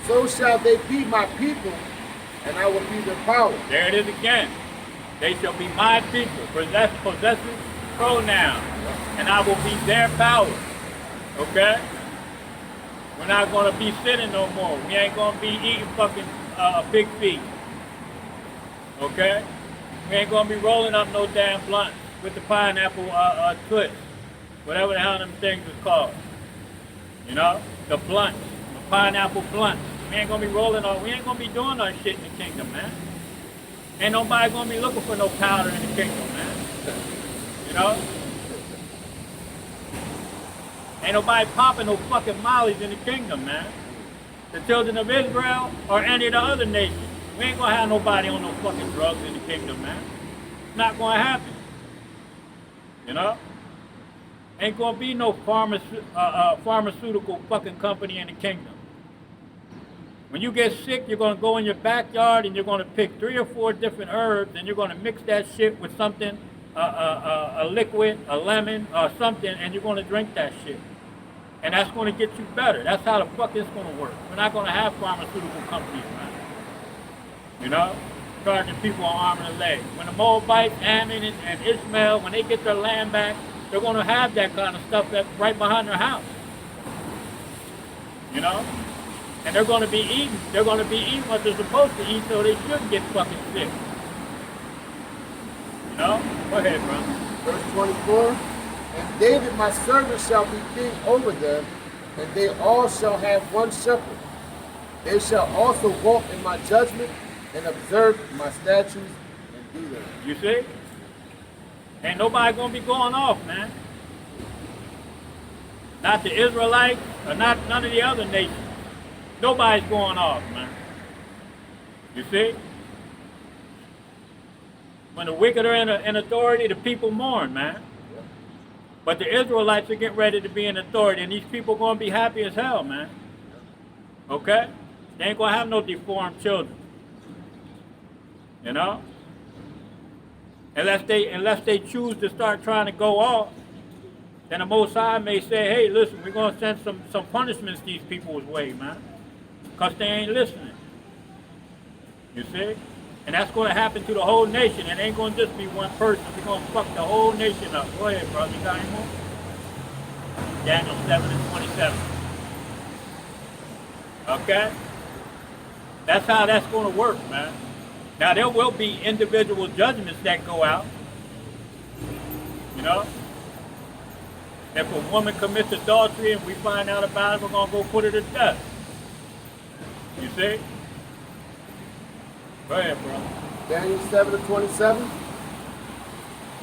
So shall they be my people, and I will be their power. There it is again. They shall be my people, possessive pronoun, and I will be their power. Okay? We're not going to be sinning no more. We ain't going to be eating fucking pig feet. Okay? We ain't going to be rolling up no damn blunts with the pineapple twist. Whatever the hell them things is called. You know? The blunts. The pineapple blunts. We ain't going to be rolling on. We ain't going to be doing no shit in the kingdom, man. Ain't nobody going to be looking for no powder in the kingdom, man. You know? Ain't nobody popping no fucking mollies in the kingdom, man. The children of Israel or any of the other nations. We ain't gonna have nobody on no fucking drugs in the kingdom, man. It's not gonna happen. You know? Ain't gonna be no pharmaceutical fucking company in the kingdom. When you get sick, you're gonna go in your backyard and you're gonna pick 3 or 4 different herbs and you're gonna mix that shit with something, a liquid, a lemon, or something, and you're gonna drink that shit. And that's gonna get you better. That's how the fuck it's gonna work. We're not gonna have pharmaceutical companies, man. You know? Charging people on arm and a leg. When the Moabites, Ammon, and Ishmael, when they get their land back, they're gonna have that kind of stuff that's right behind their house. You know? And they're gonna be eating what they're supposed to eat, so they shouldn't get fucking sick. You know? Go ahead, brother. Verse 24. And David my servant shall be king over them, and they all shall have one shepherd. They shall also walk in my judgment and observe my statutes and do them. You see? Ain't nobody gonna be going off, man. Not the Israelites or not none of the other nations. Nobody's going off, man. You see? When the wicked are in authority, the people mourn, man. But the Israelites are getting ready to be in authority, and these people are going to be happy as hell, man. Okay? They ain't going to have no deformed children. You know? Unless they choose to start trying to go off, then the Most High may say, hey, listen, we're going to send some punishments these people's way, man. Because they ain't listening. You see? And that's going to happen to the whole nation. It ain't going to just be one person. We're going to fuck the whole nation up. Go ahead, brother. You got any more? Daniel 7 and 27. Okay? That's how that's going to work, man. Now, there will be individual judgments that go out. You know? If a woman commits adultery and we find out about it, we're going to go put her to death. You see? Go ahead, bro. Daniel 7 and 27.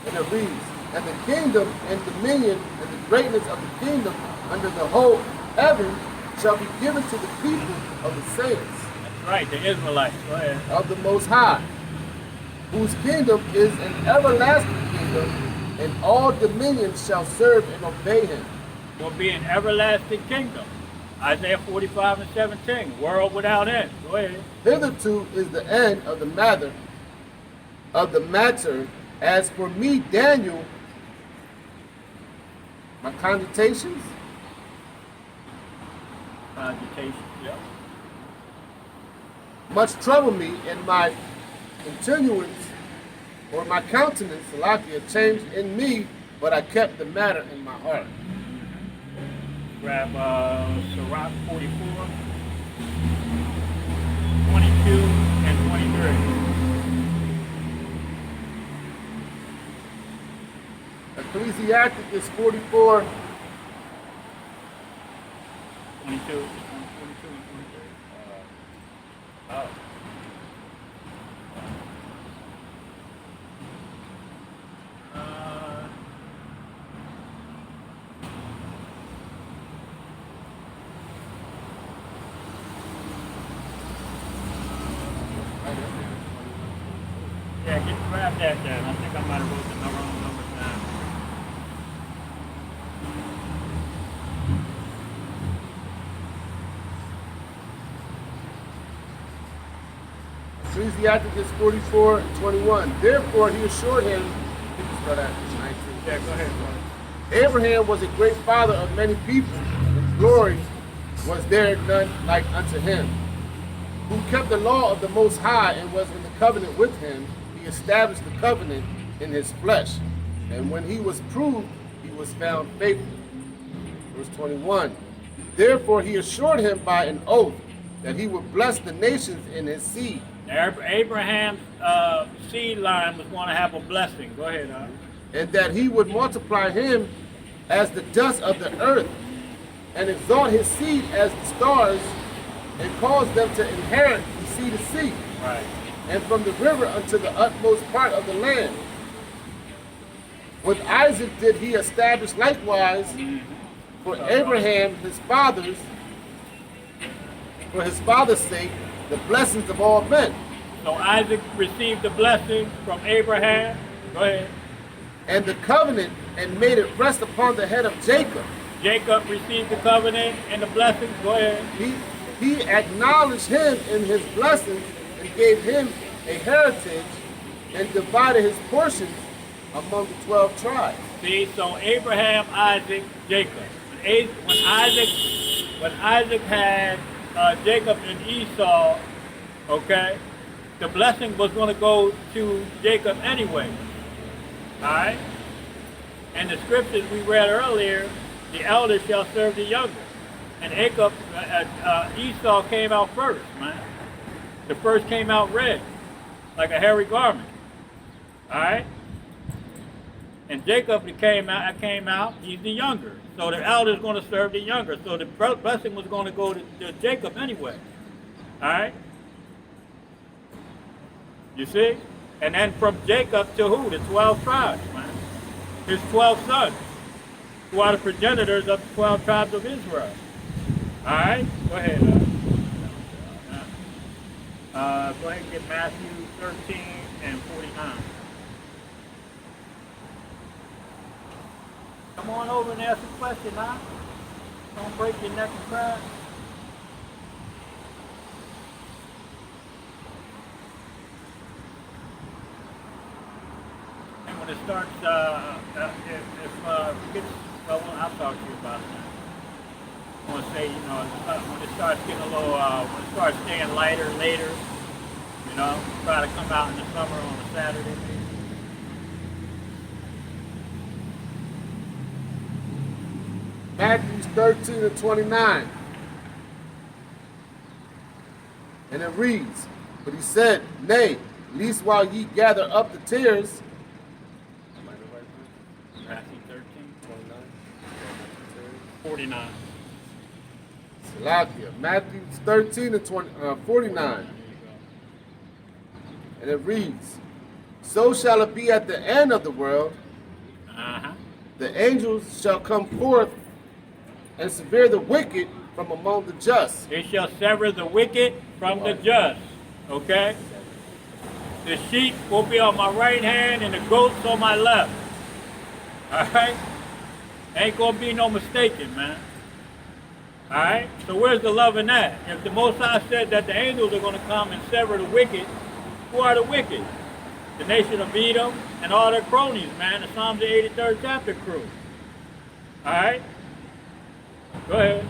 And it reads, and the kingdom and dominion and the greatness of the kingdom under the whole heaven shall be given to the people of the saints. That's right, the Israelites. Go ahead. Of the Most High, whose kingdom is an everlasting kingdom, and all dominions shall serve and obey him. Will be an everlasting kingdom. Isaiah 45 and 17, world without end. Go ahead. Hitherto is the end of the matter. As for me, Daniel, my cogitations, Yeah. much trouble me, and my continuance or my countenance, Salakia, changed in me, but I kept the matter in my heart. Grab Sirach 44, 22, and 23. Ecclesiasticus 44, 22 and 23. Oh. Yeah, grab that there. I think I might have wrote the wrong numbers down. Ecclesiasticus 44 and 21. Therefore he assured him, you can start at 19. Yeah, go ahead, brother. Abraham was a great father of many people, and glory was there none like unto him, who kept the law of the Most High and was in the covenant with him. He established the covenant in his flesh, and when he was proved, he was found faithful. Verse 21. Therefore he assured him by an oath that he would bless the nations in his seed. Abraham's seed line was going to have a blessing. Go ahead, and that he would multiply him as the dust of the earth, and exalt his seed as the stars, and cause them to inherit the sea to sea. Right. And from the river unto the utmost part of the land. With Isaac did he establish likewise for Abraham his fathers, for his father's sake, the blessings of all men. So Isaac received the blessing from Abraham. Go ahead. And the covenant, and made it rest upon the head of Jacob. Jacob received the covenant and the blessings. Go ahead. He acknowledged him in his blessings, and gave him a heritage, and divided his portions among the 12 tribes. See, so Abraham, Isaac, Jacob. When Isaac had Jacob and Esau, okay, the blessing was going to go to Jacob anyway. All right? And the scriptures we read earlier, the elder shall serve the younger. And Esau came out first, man. The first came out red, like a hairy garment. All right? And Jacob came out, he's the younger. So the elder is going to serve the younger. So the blessing was going to go to Jacob anyway. All right? You see? And then from Jacob to who? The 12 tribes, man. His 12 sons, who are the progenitors of the 12 tribes of Israel. All right? Go ahead. Go ahead and get Matthew 13 and 49. Come on over and ask a question, huh? Don't break your neck and cry. And when it starts, I'll talk to you about it. I want to say, when it starts getting a little, when it starts staying lighter later, try to come out in the summer on a Saturday. Matthew 13 and 29. And it reads, but he said, nay, least while ye gather up the tears. Matthew 13, 49. Salakia. Matthew 13 and 49. And it reads, so shall it be at the end of the world. The angels shall come forth and sever the wicked from among the just. They shall sever the wicked from the just. Okay? The sheep will be on my right hand and the goats on my left. Alright? Ain't gonna be no mistaking, man. Alright? So where's the love in that? If the Most High said that the angels are gonna come and sever the wicked, who are the wicked? The nation of Edom and all their cronies, man. The Psalms the 83rd chapter crew. Alright? Go ahead.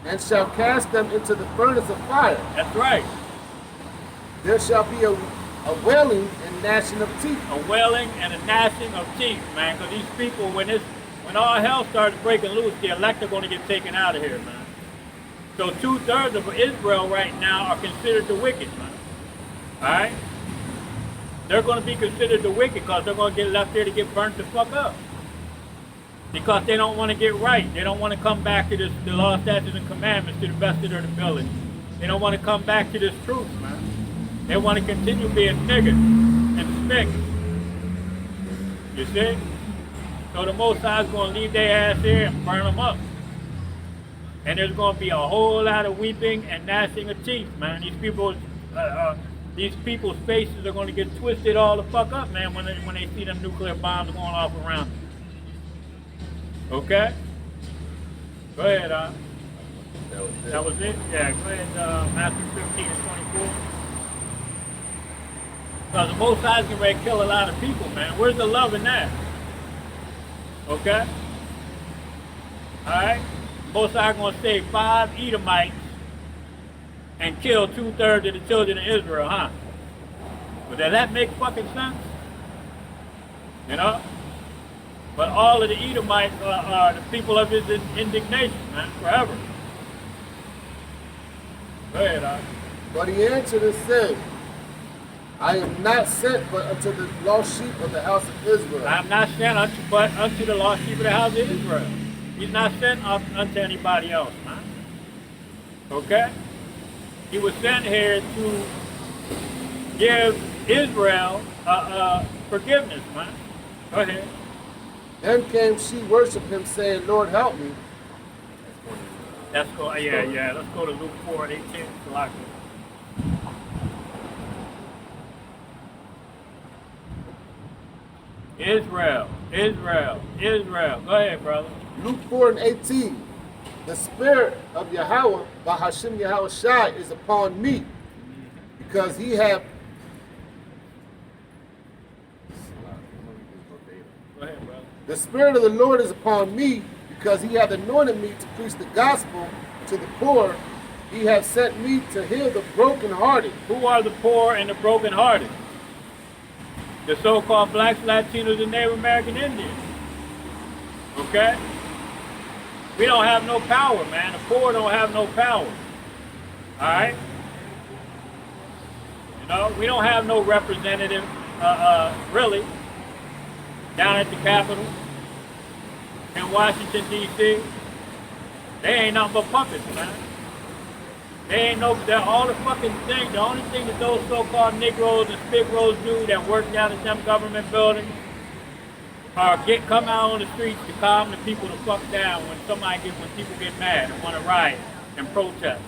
And shall cast them into the furnace of fire. That's right. There shall be a wailing and gnashing of teeth. A wailing and a gnashing of teeth, man. Because these people, when all hell starts breaking loose, the elect are going to get taken out of here, man. So 2/3 of Israel right now are considered the wicked, man. All right? They're going to be considered the wicked because they're going to get left there to get burnt the fuck up. Because they don't want to get right. They don't want to come back to the law, statutes, and commandments to the best of their ability. They don't want to come back to this truth, man. They want to continue being niggas and spick. You see? So the Most High is going to leave their ass here and burn them up. And there's going to be a whole lot of weeping and gnashing of teeth, man. These people's faces are going to get twisted all the fuck up, man, when they see them nuclear bombs going off around them. Okay? Go ahead, That was it? Yeah, go ahead, Matthew 15 and 24. Because the Most High is getting ready to kill a lot of people, man. Where's the love in that? Okay? Alright? Most High is going to save 5 Edomites and kill 2/3 of the children of Israel, huh? But does that make fucking sense? But all of the Edomites are the people of his indignation, man, forever. Go ahead, But he answered and said, I am not sent but unto the lost sheep of the house of Israel. I am not sent unto the lost sheep of the house of Israel. He's not sent unto anybody else, man. Okay? He was sent here to give Israel forgiveness, man. Go ahead. Then came she worship him, saying, Lord, help me. Let's go. Let's go to Luke 4 and 18. Israel. Go ahead, brother. Luke 4 and 18. The spirit of Yahawah, by Hashem Yahweh Shai, is upon me, because he have. Go ahead, brother. The spirit of the Lord is upon me, because he hath anointed me to preach the gospel to the poor. He hath sent me to heal the brokenhearted. Who are the poor and the brokenhearted? The so-called blacks, Latinos, and Native American Indians. Okay? We don't have no power, man. The poor don't have no power. Alright? We don't have no representative, really. down at the Capitol in Washington, D.C., they ain't nothing but puppets, man. They ain't no, they're all the fucking thing. The only thing that those so-called Negroes and Spigroes do that work down at them government buildings are come out on the streets to calm the people the fuck down when people get mad and want to riot and protest.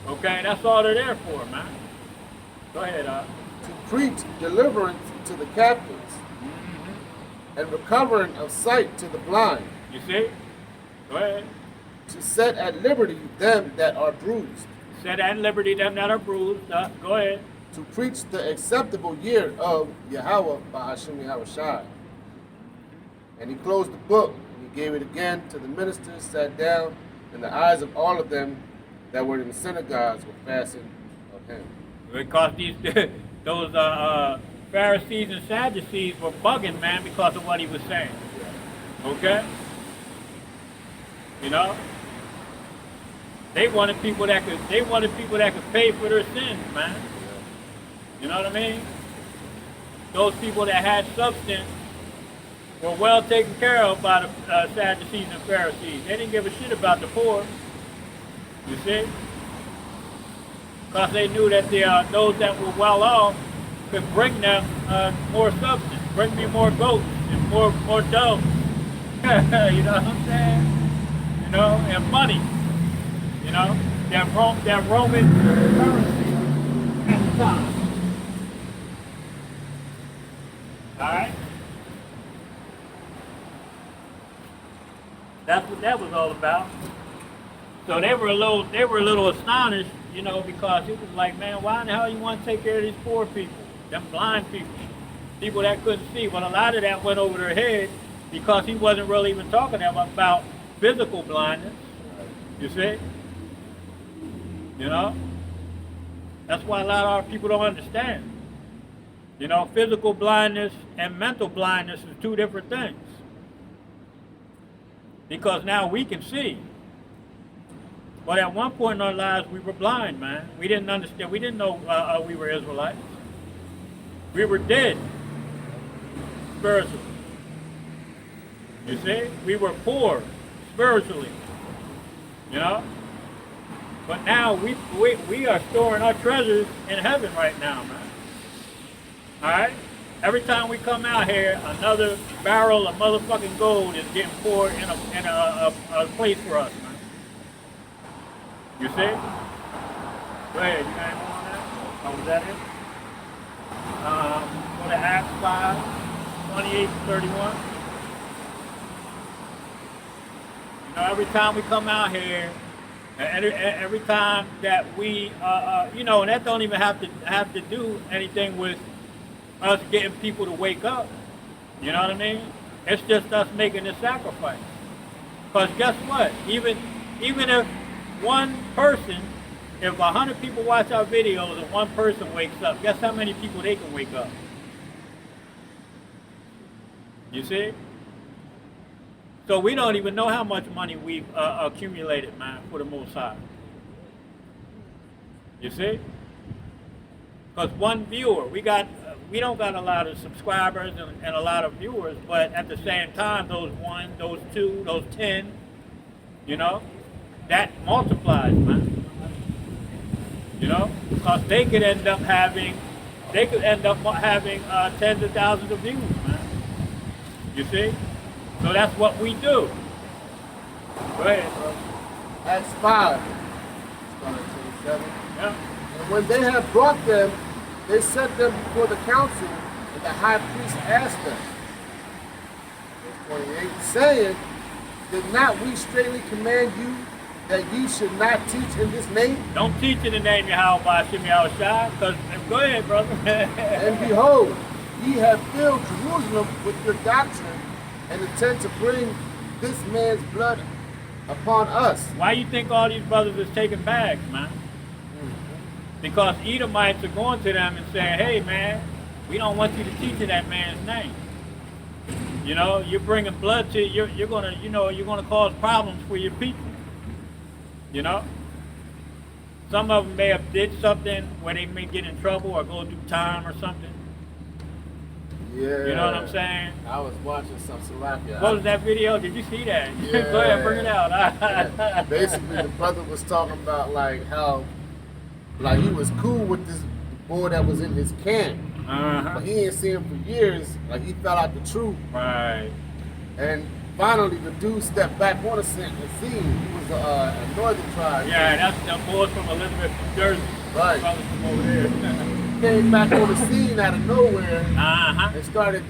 Okay, that's all they're there for, man. Go ahead, To preach deliverance to the captives and recovering of sight to the blind. You see? Go ahead. To set at liberty them that are bruised. Set at liberty them that are bruised. Go ahead. To preach the acceptable year of Yahawah by Hashem Yahawashi. And he closed the book, and he gave it again to the ministers, sat down, and the eyes of all of them that were in the synagogues were fastened on him. Because those Pharisees and Sadducees were bugging, man, because of what he was saying. Okay? You know? They wanted people that could pay for their sins, man. You know what I mean? Those people that had substance were well taken care of by the Sadducees and Pharisees. They didn't give a shit about the poor. You see? Because they knew that those that were well off could bring them more substance, bring me more goats and more doves. You know what I'm saying? You know, and money. You know, that Roman currency at the time. All right? That's what that was all about. So they were a little astonished, you know, because it was like, man, why in the hell you want to take care of these poor people, them blind people that couldn't see? Well, a lot of that went over their head because he wasn't really even talking about physical blindness. You see? You know? That's why a lot of our people don't understand. You know, physical blindness and mental blindness is two different things. Because now we can see. But at one point in our lives, we were blind, man. We didn't understand. We didn't know we were Israelites. We were dead spiritually. You see? We were poor spiritually. You know? But now we are storing our treasures in heaven right now, man. All right? Every time we come out here, another barrel of motherfucking gold is getting poured in a place for us, man. You see? Go ahead, you got any more on that? Oh, was that it? Go to Acts 5, 28 to 31. You know, every time we come out here, every time that we, you know, and that don't even have to do anything with us getting people to wake up. You know what I mean? It's just us making the sacrifice. Because guess what? Even if one person, if 100 people watch our videos and one person wakes up, guess how many people they can wake up? You see? So we don't even know how much money we've accumulated, man, for the Most High. You see? Because one viewer, we don't got a lot of subscribers and a lot of viewers, but at the same time, those 1, those 2, those 10, you know, that multiplies, man. You know, because they could end up having tens of thousands of views, man. You see? So that's what we do. Go ahead, bro. Acts 5, starting at 27. Yeah. And when they had brought them, they set them before the council, and the high priest asked them, verse 28, saying, did not we straightly command you that ye should not teach in this name? Don't teach in the name of Yahawah by Hashem Yahawashi, because, go ahead, brother. And behold, ye have filled Jerusalem with your doctrine, and intend to bring this man's blood upon us. Why you think all these brothers is taking bags, man? Because Edomites are going to them and saying, hey, man, we don't want you to teach in that man's name. You know, you're bringing blood to, you're gonna cause problems for your people. You know? Some of them may have did something where they may get in trouble or go through time or something. Yeah. You know what I'm saying? I was watching some Salakia. What was that video? Did you see that? Yeah. Go ahead, bring it out. Yeah. Basically, the brother was talking about like how, like he was cool with this boy that was in his camp, but he ain't seen him for years. Like he fell out the truth, Right. and finally the dude stepped back on the scene. He was a northern tribe. Yeah, that's the boys from Elizabeth, New Jersey. Right. Brothers from over there. Came back on the scene out of nowhere Uh-huh. and started,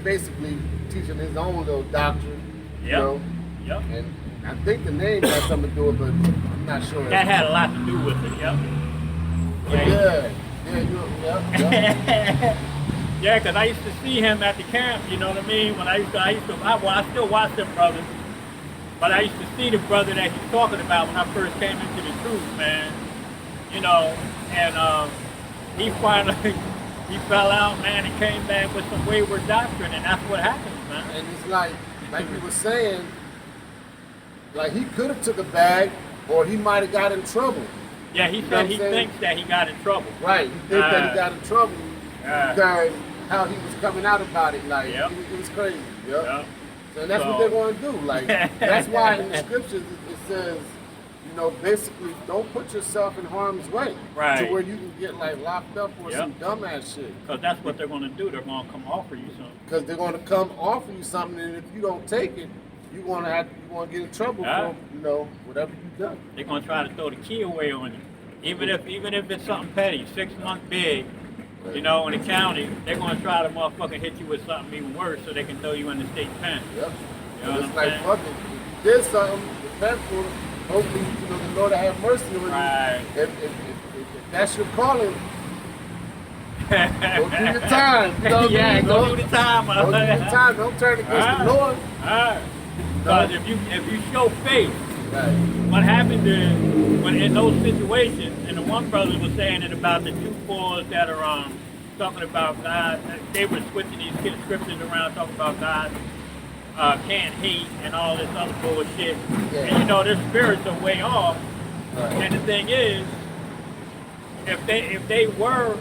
basically teaching his own little doctrine. You Yep. know, Yep. and I think the name had something to do with it, but I'm not sure. That had a lot to do with it, yep. Yeah. Yeah, because I used to see him at the camp, you know what I mean? When I still watch them brothers, but I used to see the brother that he's talking about when I first came into the truth, man. You know, and he finally, he fell out, man, and came back with some wayward doctrine, and that's what happens, man. And it's like you were saying, like he could have took a bag, or he might have got in trouble. Yeah, he said he thinks that he got in trouble. Right, he thinks that he got in trouble because how he was coming out about it, like it was crazy. Yep. So that's what they're going to do. Like that's why in the scriptures it says, basically don't put yourself in harm's way, right? To where you can get like locked up for some dumbass shit. Because that's what they're going to do. They're going to come offer you something. Because they're going to come offer you something, and if you don't take it, you're going to get in trouble for whatever you've done. They're going to try to throw the key away on you, even if it's something petty, 6 months big. In the county, they're going to try to motherfucking hit you with something even worse, so they can throw you in the state pen. Yep. You know it's like fuck it. If you did something, repent for it. Hopefully, the Lord will have mercy on you. Right. If that's your calling, go do the time. You know what I mean? Go do the time. Go do the time. Don't turn against the Lord. Because if you show faith, what happens is when in those situations, and the one brother was saying it about the two boys that are talking about God, they were switching these scriptures around, talking about God can't hate and all this other bullshit. And their spirits are way off. And the thing is, if they were